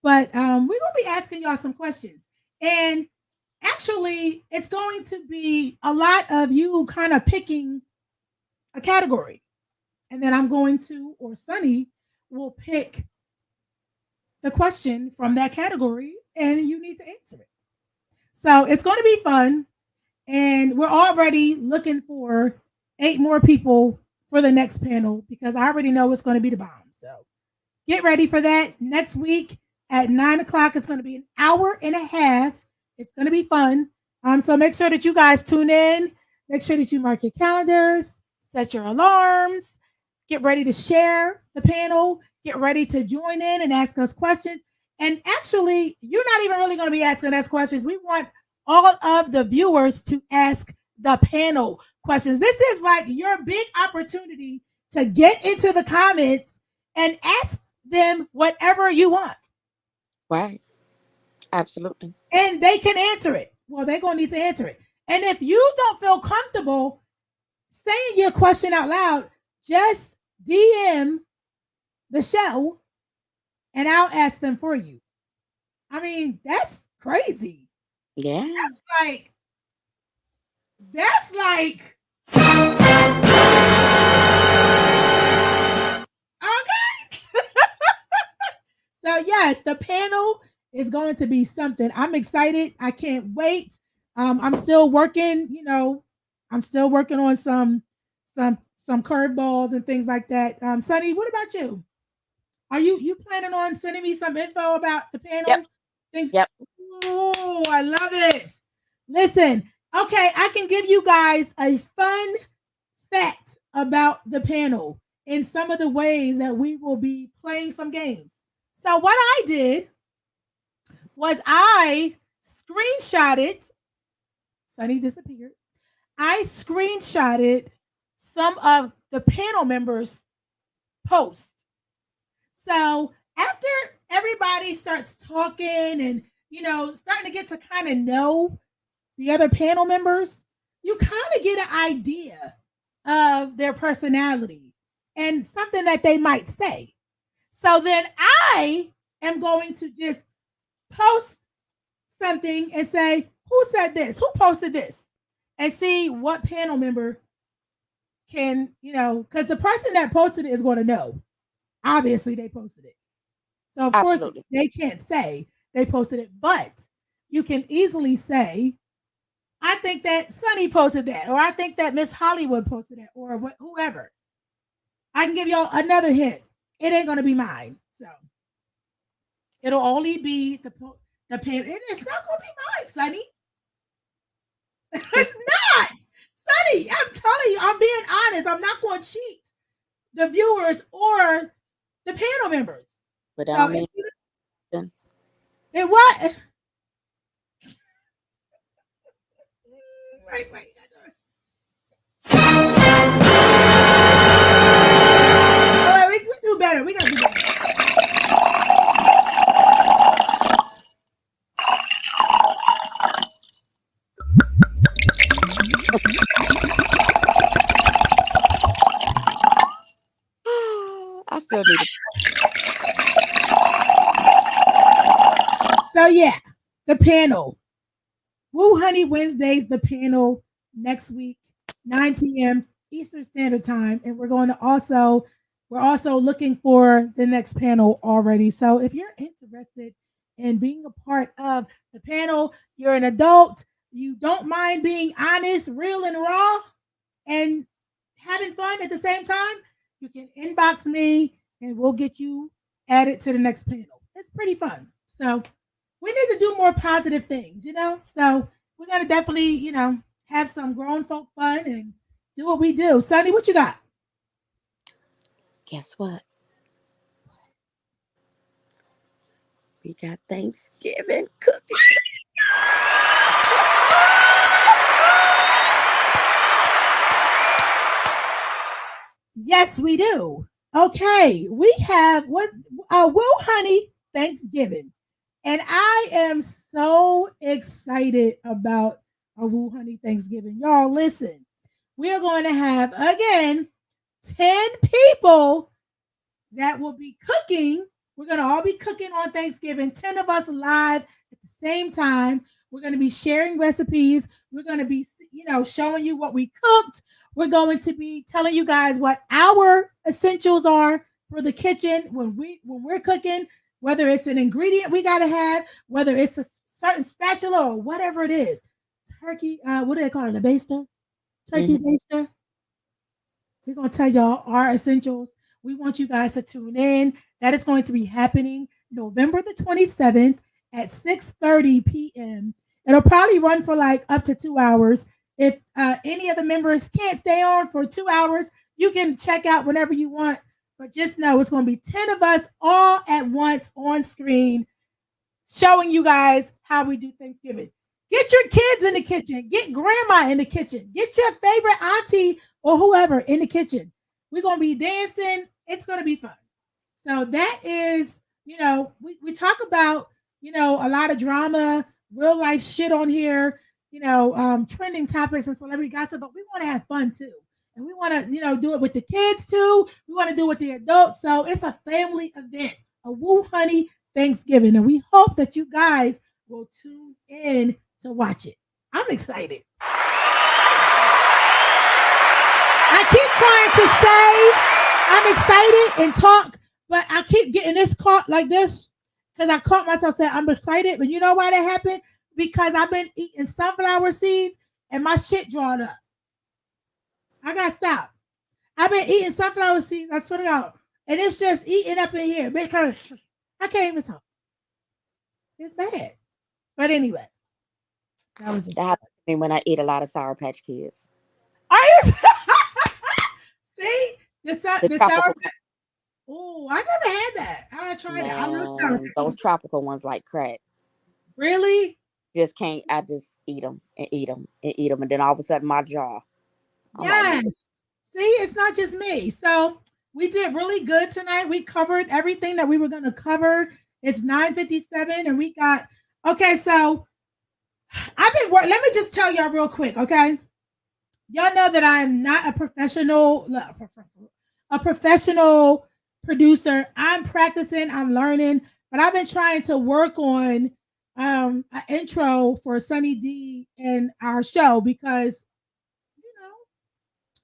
but we're gonna be asking y'all some questions, and actually, it's going to be a lot of you kind of picking a category, and then I'm going to, or Sunny will pick the question from that category, and you need to answer it. So it's going to be fun, and we're already looking for 8 more people for the next panel because I already know it's going to be the bomb. So get ready for that next week at 9 o'clock. It's going to be an hour and a half. It's going to be fun. So make sure that you guys tune in. Make sure that you mark your calendars, set your alarms. Get ready to share the panel. Get ready to join in and ask us questions. And actually, you're not even really going to be asking us questions. We want all of the viewers to ask the panel questions. This is like your big opportunity to get into the comments and ask them whatever you want. Right. Absolutely. And they can answer it. Well, they're going to need to answer it. And if you don't feel comfortable saying your question out loud, just DM the show and I'll ask them for you. I mean, that's crazy. Yeah. That's like okay. So yes, the panel is going to be something. I'm excited. I can't wait. I'm still working, I'm still working on some curveballs and things like that. Sunny, what about you? Are you planning on sending me some info about the panel? Yep. Things? Yep. Oh, I love it. Listen, okay, I can give you guys a fun fact about the panel in some of the ways that we will be playing some games. So what I did was I screenshotted, Sunny disappeared. I screenshotted some of the panel members' posts. So after everybody starts talking and, starting to get to kind of know the other panel members, you kind of get an idea of their personality and something that they might say. So then I am going to just post something and say, who said this? Who posted this? And see what panel member can, because the person that posted it is going to know. Obviously, they posted it. So, of course, they can't say they posted it, but you can easily say, I think that Sunny posted that, or I think that Miss Hollywood posted that, or whoever. I can give y'all another hint. It ain't going to be mine. So, it'll only be the panel. It's not going to be mine, Sunny. It's not. Sunny, I'm telling you, I'm being honest. I'm not going to cheat the viewers or the panel members. But I mean, it what? Wait. Oh, we do better. We gotta do better. I still need it. So yeah, the panel. Wheww Hunnii Wednesdays, the panel next week, 9 p.m. Eastern Standard Time. And we're also looking for the next panel already. So if you're interested in being a part of the panel, you're an adult, you don't mind being honest, real, and raw, and having fun at the same time, you can inbox me and we'll get you added to the next panel. It's pretty fun. So we need to do more positive things, So we're going to definitely, have some grown folk fun and do what we do. Sunny, what you got? Guess what? We got Thanksgiving cooking. Yes, we do. Okay, we have Wheww Hunnii Thanksgiving. And I am so excited about our Wheww Hunnii Thanksgiving. Y'all, listen, we are going to have, again, 10 people that will be cooking. We're going to all be cooking on Thanksgiving, 10 of us live at the same time. We're going to be sharing recipes. We're going to be, showing you what we cooked. We're going to be telling you guys what our essentials are for the kitchen when we're cooking, whether it's an ingredient we got to have, whether it's a certain spatula or whatever it is. Turkey, what do they call it? A baster? Turkey baster. We're going to tell y'all our essentials. We want you guys to tune in. That is going to be happening November the 27th at 6:30 p.m. It'll probably run for like up to 2 hours. If any of the members can't stay on for 2 hours, You can check out whenever you want, but just know it's going to be 10 of us all at once on screen showing you guys how we do Thanksgiving. Get your kids in the kitchen. Get grandma in the kitchen. Get your favorite auntie or whoever in the kitchen. We're going to be dancing. It's going to be fun. So that is, we talk about, a lot of drama, real life shit on here, trending topics and celebrity gossip, but we want to have fun too. And we want to, do it with the kids too. We want to do it with the adults. So it's a family event, a Wheww Hunnii Thanksgiving. And we hope that you guys will tune in to watch it. I'm excited. I keep trying to say I'm excited and talk, but I keep getting this caught like this because I caught myself saying I'm excited. But you know why that happened? Because I've been eating sunflower seeds and my shit drawn up. I got to stop. I've been eating sunflower seeds, I swear to God, and it's just eating up in here because I can't even talk. It's bad. But anyway, that happens to me when I eat a lot of Sour Patch Kids. Are you? See? The Sour Patch. Oh, I never had that. I tried it. I love Sour Patch. Those tropical ones like crack. Really? Just can't. I just eat them and eat them and eat them. And then all of a sudden my jaw. Yes. See, it's not just me. So we did really good tonight. We covered everything that we were going to cover. It's 9:57 and we got, okay, so I've been working. Let me just tell y'all real quick, okay? Y'all know that I'm not a professional producer. I'm practicing, I'm learning, but I've been trying to work on an intro for Sunny D and our show because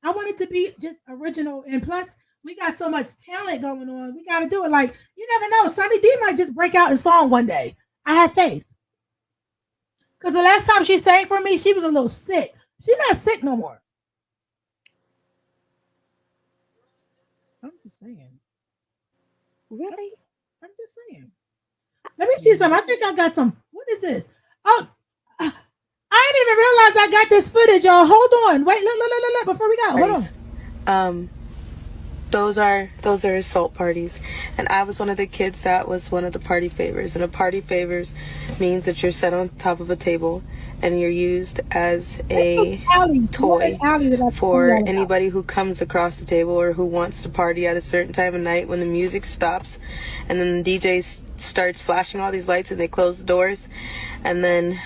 I want it to be just original. And plus, we got so much talent going on. We got to do it. Like, you never know. Sunny D might just break out in song one day. I have faith. Because the last time she sang for me, she was a little sick. She's not sick no more. I'm just saying. Really? I'm just saying. Let me see something. I think I got some. What is this? Oh, I didn't even realize I got this footage, y'all. Hold on. Wait, look. Before we go, hold on. Those are assault parties, and I was one of the kids that was one of the party favors. And a party favors means that you're set on top of a table and you're used as a toy for anybody who comes across the table or who wants to party at a certain time of night when the music stops and then the DJ starts flashing all these lights and they close the doors, and then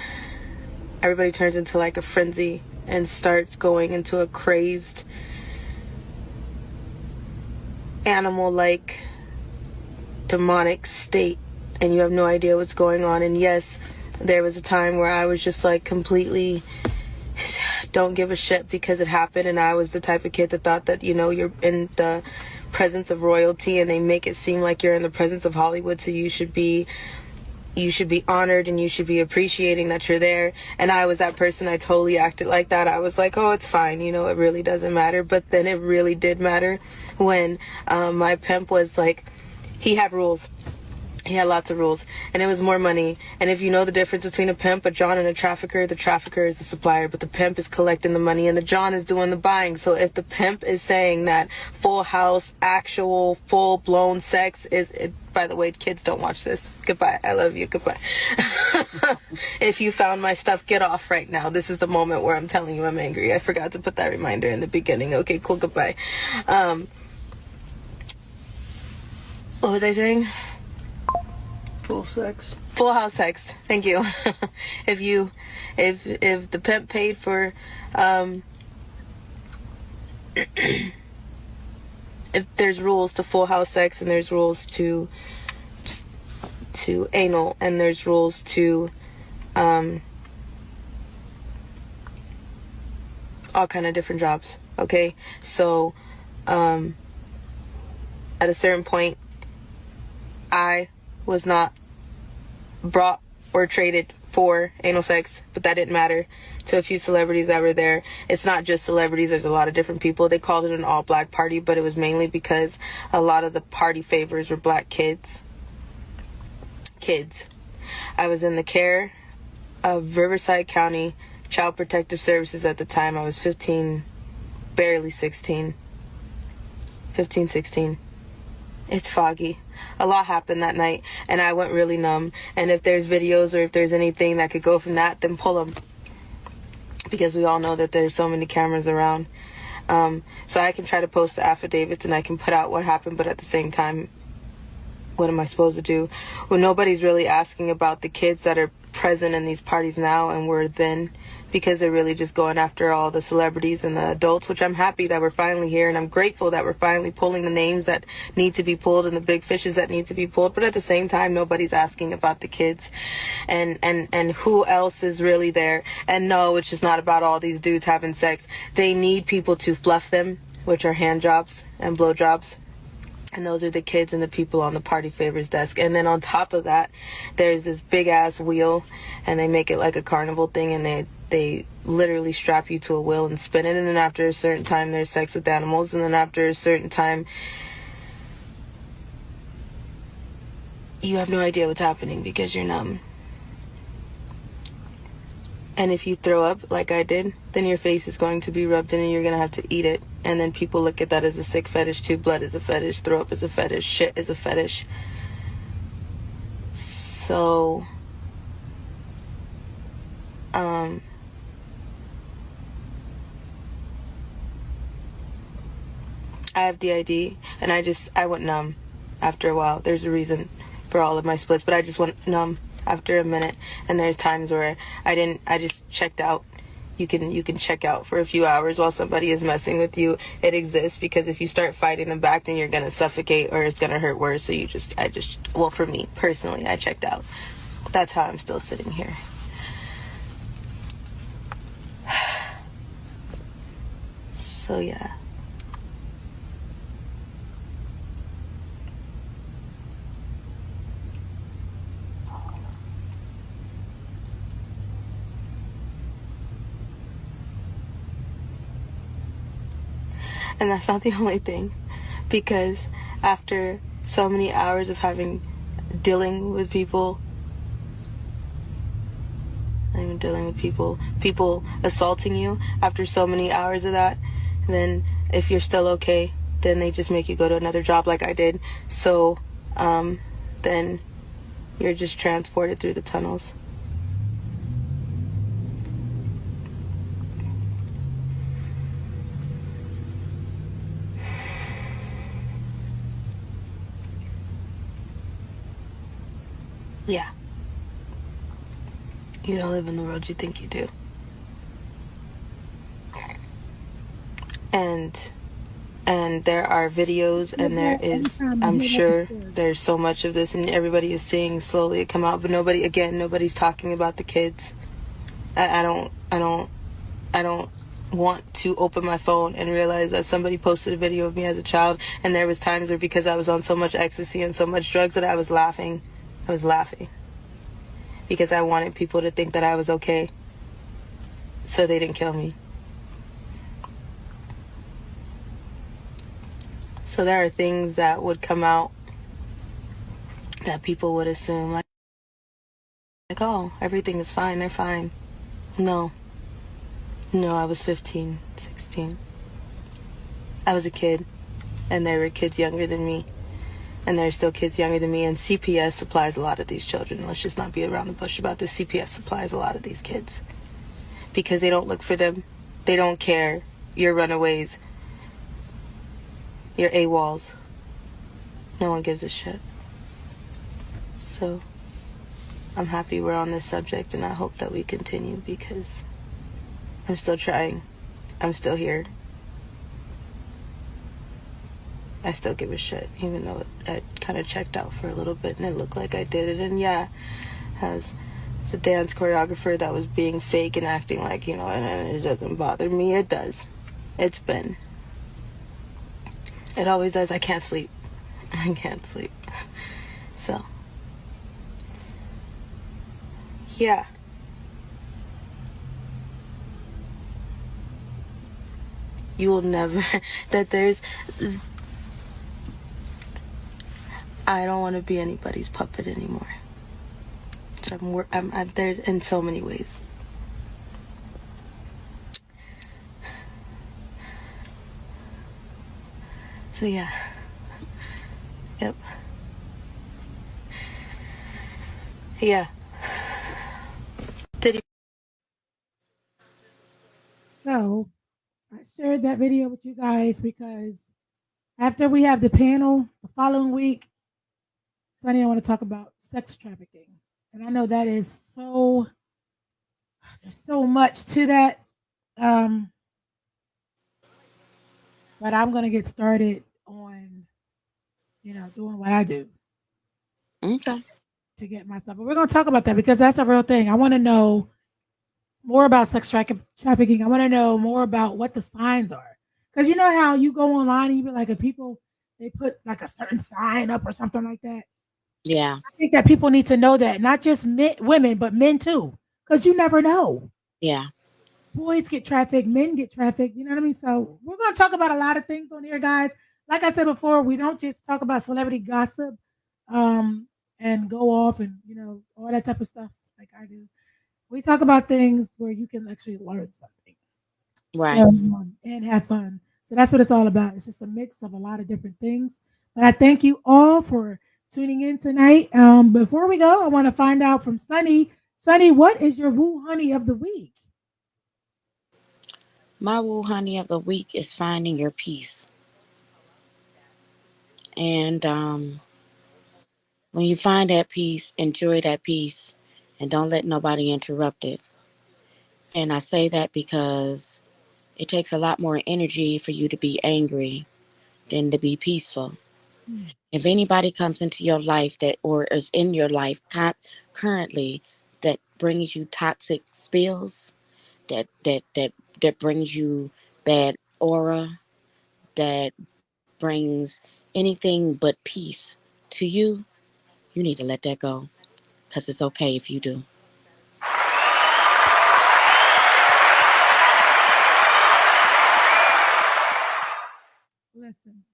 everybody turns into like a frenzy and starts going into a crazed animal-like demonic state, and you have no idea what's going on. And yes, there was a time where I was just like completely don't give a shit because it happened, and I was the type of kid that thought that, you're in the presence of royalty and they make it seem like you're in the presence of Hollywood, so you should be honored and you should be appreciating that you're there. And I was that person. I totally acted like that. I was like, oh, it's fine, it really doesn't matter. But then it really did matter when my pimp was like, he had rules. He had lots of rules, and it was more money. And if you know the difference between a pimp, a John, and a trafficker, the trafficker is the supplier, but the pimp is collecting the money and the John is doing the buying. So if the pimp is saying that Full House, actual full-blown sex is it, by the way, kids, don't watch this. Goodbye. I love you. Goodbye. If you found my stuff, get off right now. This is the moment where I'm telling you I'm angry. I forgot to put that reminder in the beginning. Okay, cool. Goodbye. What was I saying? Full house sex. Thank you. if the pimp paid for if there's rules to full house sex, and there's rules to anal, and there's rules to all kind of different jobs. Okay, so at a certain point, I was not brought or traded for anal sex, but that didn't matter to a few celebrities that were there. It's not just celebrities, there's a lot of different people. They called it an all-black party, but it was mainly because a lot of the party favors were black kids. I was in the care of Riverside County Child Protective Services at the time. I was 15, barely 16. 15, 16. It's foggy. A lot happened that night, and I went really numb. And if there's videos or if there's anything that could go from that, then pull them. Because we all know that there's so many cameras around. So I can try to post the affidavits and I can put out what happened, but at the same time, what am I supposed to do? Well, nobody's really asking about the kids that are present in these parties now and were then, because they're really just going after all the celebrities and the adults, which I'm happy that we're finally here, and I'm grateful that we're finally pulling the names that need to be pulled and the big fishes that need to be pulled. But at the same time, nobody's asking about the kids and who else is really there. And no, it's just not about all these dudes having sex. They need people to fluff them, which are hand jobs and blow jobs. And those are the kids and the people on the party favors desk. And then on top of that, there's this big ass wheel, and they make it like a carnival thing, and they literally strap you to a wheel and spin it. And then after a certain time, there's sex with animals. And then after a certain time, you have no idea what's happening because you're numb. And if you throw up like I did, then your face is going to be rubbed in and you're going to have to eat it. And then people look at that as a sick fetish too. Blood is a fetish. Throw up is a fetish. Shit is a fetish. So, I have DID, and I went numb after a while. There's a reason for all of my splits, but I just went numb after a minute. And there's times where I just checked out. You can check out for a few hours while somebody is messing with you. It exists, because if you start fighting them back, then you're gonna suffocate or it's gonna hurt worse. So well, for me personally, I checked out. That's how I'm still sitting here. So yeah. And that's not the only thing, because after so many hours of dealing with people, not even dealing with people assaulting you, after so many hours of that, then if you're still okay, then they just make you go to another job like I did. So then you're just transported through the tunnels. Yeah. You don't live in the world you think you do. And there are videos, and there is, I'm sure there's so much of this, and everybody is seeing slowly it come out, but nobody's talking about the kids. I don't want to open my phone and realize that somebody posted a video of me as a child, and there was times where, because I was on so much ecstasy and so much drugs, that I was laughing because I wanted people to think that I was okay, so they didn't kill me. So there are things that would come out that people would assume, like, oh, everything is fine, they're fine. No, I was 15, 16. I was a kid, and there were kids younger than me. And there are still kids younger than me, and CPS supplies a lot of these children. Let's just not be around the bush about this. CPS supplies a lot of these kids because they don't look for them. They don't care. You're runaways. You're AWOLs. No one gives a shit. So I'm happy we're on this subject, and I hope that we continue, because I'm still trying. I'm still here. I still give a shit, even though I kind of checked out for a little bit and it looked like I did it. And yeah, as a dance choreographer that was being fake and acting like, and it doesn't bother me. It does. It always does. I can't sleep. So, yeah. You will never, I don't want to be anybody's puppet anymore. So I'm there in so many ways. So yeah. Yep. Yeah. Did he? So I shared that video with you guys because after we have the panel the following week, Sunny, I want to talk about sex trafficking. And I know that is there's so much to that. Um, but I'm going to get started on, doing what I do. Okay. To get myself. But we're going to talk about that because that's a real thing. I want to know more about sex trafficking. I want to know more about what the signs are. Because you know how you go online and you be like, if people, they put like a certain sign up or something like that. Yeah. I think that people need to know that, not just women, but men too. Because you never know. Yeah. Boys get trafficked, men get trafficked. You know what I mean? So we're going to talk about a lot of things on here, guys. Like I said before, we don't just talk about celebrity gossip and go off and, all that type of stuff like I do. We talk about things where you can actually learn something. Right. So, and have fun. So that's what it's all about. It's just a mix of a lot of different things. But I thank you all for tuning in tonight. Before we go, I want to find out from Sunny. Sunny, what is your Woo Honey of the week? My Woo Honey of the week is finding your peace. And when you find that peace, enjoy that peace and don't let nobody interrupt it. And I say that because it takes a lot more energy for you to be angry than to be peaceful. If anybody comes into your life that or is in your life currently that brings you toxic spills, that brings you bad aura, that brings anything but peace to you, you need to let that go. Because it's okay if you do. Listen,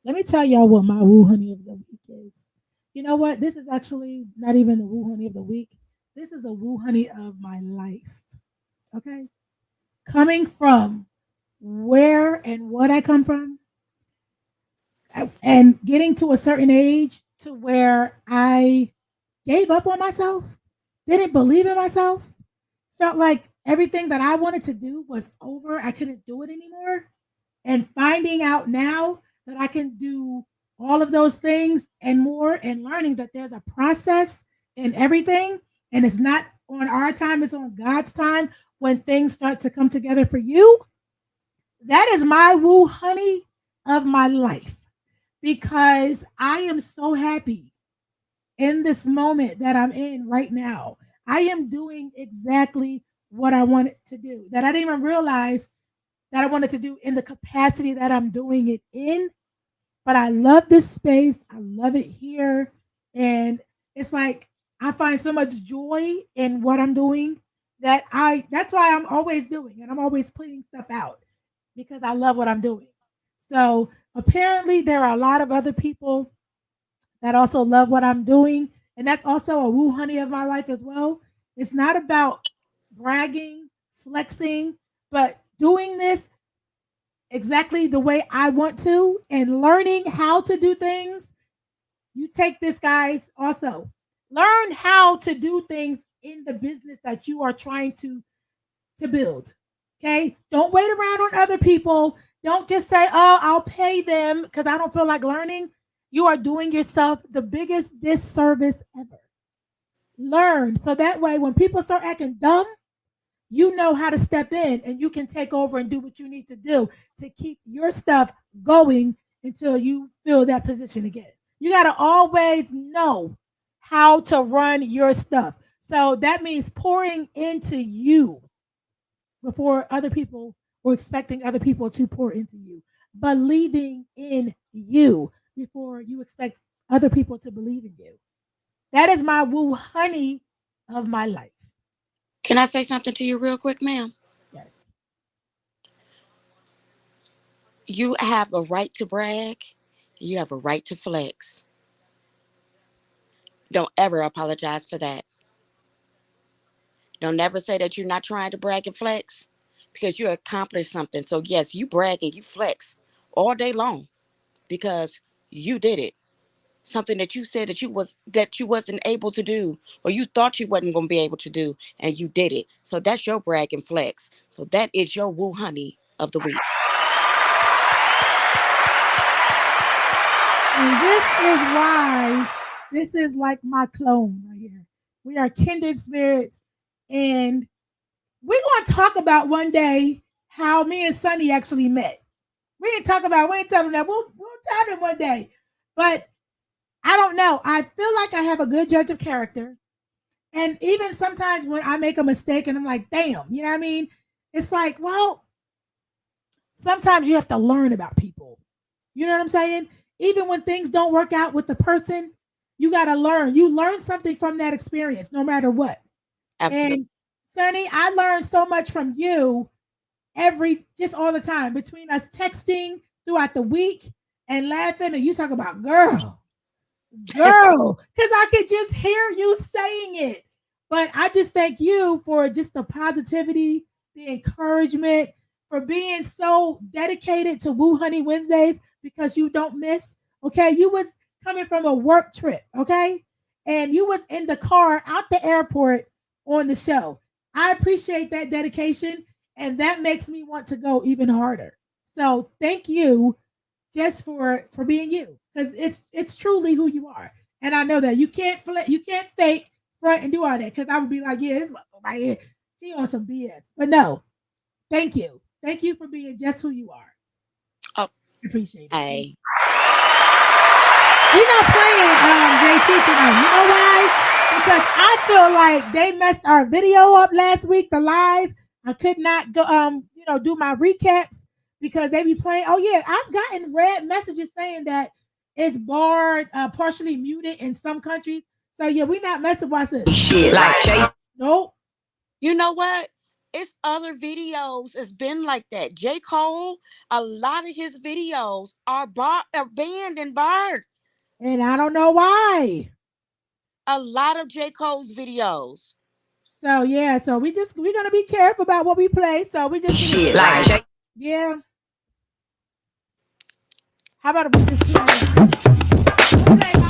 let me tell y'all what my Woo Honey of the week is. You know what? This is actually not even the Woo Honey of the week. This is a Woo Honey of my life. Okay? Coming from where and what I come from, and getting to a certain age to where I gave up on myself, didn't believe in myself, felt like everything that I wanted to do was over. I couldn't do it anymore. And finding out now that I can do all of those things and more, and learning that there's a process in everything, and it's not on our time, it's on God's time when things start to come together for you. That is my Woo Honey of my life, because I am so happy in this moment that I'm in right now. I am doing exactly what I wanted to do, that I didn't even realize that I wanted to do in the capacity that I'm doing it in. But I love this space. I love it here. And it's like I find so much joy in what I'm doing that's why I'm always doing, and I'm always putting stuff out because I love what I'm doing. So apparently there are a lot of other people that also love what I'm doing. And that's also a Woo Honey of my life as well. It's not about bragging, flexing, but doing this exactly the way I want to and learning how to do things. You take this, guys, also. Learn how to do things in the business that you are trying to build. Okay? Don't wait around on other people. Don't just say, "Oh, I'll pay them because I don't feel like learning." You are doing yourself the biggest disservice ever. Learn so that way when people start acting dumb, you know how to step in and you can take over and do what you need to do to keep your stuff going until you fill that position again. You got to always know how to run your stuff. So that means pouring into you before other people, or expecting other people to pour into you. Believing in you before you expect other people to believe in you. That is my Woo Honey of my life. Can I say something to you real quick, ma'am? Yes. You have a right to brag. You have a right to flex. Don't ever apologize for that. Don't never say that you're not trying to brag and flex because you accomplished something. So yes, you brag and you flex all day long. because you did it. Something that you said that you wasn't able to do, or you thought you wasn't going to be able to do, and you did it. So that's your brag and flex. So that is your Wheww Hunnii of the week. And this is why this is like my clone right here. We are kindred spirits, and we're going to talk about one day how me and Sonny actually met. We ain't tell them that. We'll tell them one day. But I don't know. I feel like I have a good judge of character. And even sometimes when I make a mistake and I'm like, damn, you know what I mean? It's like, well, sometimes you have to learn about people. You know what I'm saying? Even when things don't work out with the person, you got to learn. You learn something from that experience, no matter what. Absolutely. And Sonny, I learned so much from you just all the time, between us texting throughout the week and laughing, and you talk about girl, because I could just hear you saying it. But I just thank you for just the positivity, the encouragement, for being so dedicated to Wheww Hunnii Wednesdays, because you don't miss. Okay, you was coming from a work trip, okay, and you was in the car out the airport on the show. I appreciate that dedication, and that makes me want to go even harder. So thank you just for being you, because it's truly who you are. And I know that you can't fake, front, and do all that, because I would be like, yeah, this motherfucker right here, she on some BS. But no, thank you. Thank you for being just who you are. Oh, appreciate it. Hey. We're not playing JT tonight. You know why? Because I feel like they messed our video up last week, the live. I could not go do my recaps because they be playing. Oh yeah, I've gotten red messages saying that it's barred, partially muted in some countries. So yeah, we're not messing with this. Shit, like Jay. Nope. You know what? It's other videos. It's been like that. J. Cole, a lot of his videos are banned and barred. And I don't know why. A lot of J. Cole's videos. So yeah, so we're gonna be careful about what we play. So we just shit like J. Yeah. How about we just play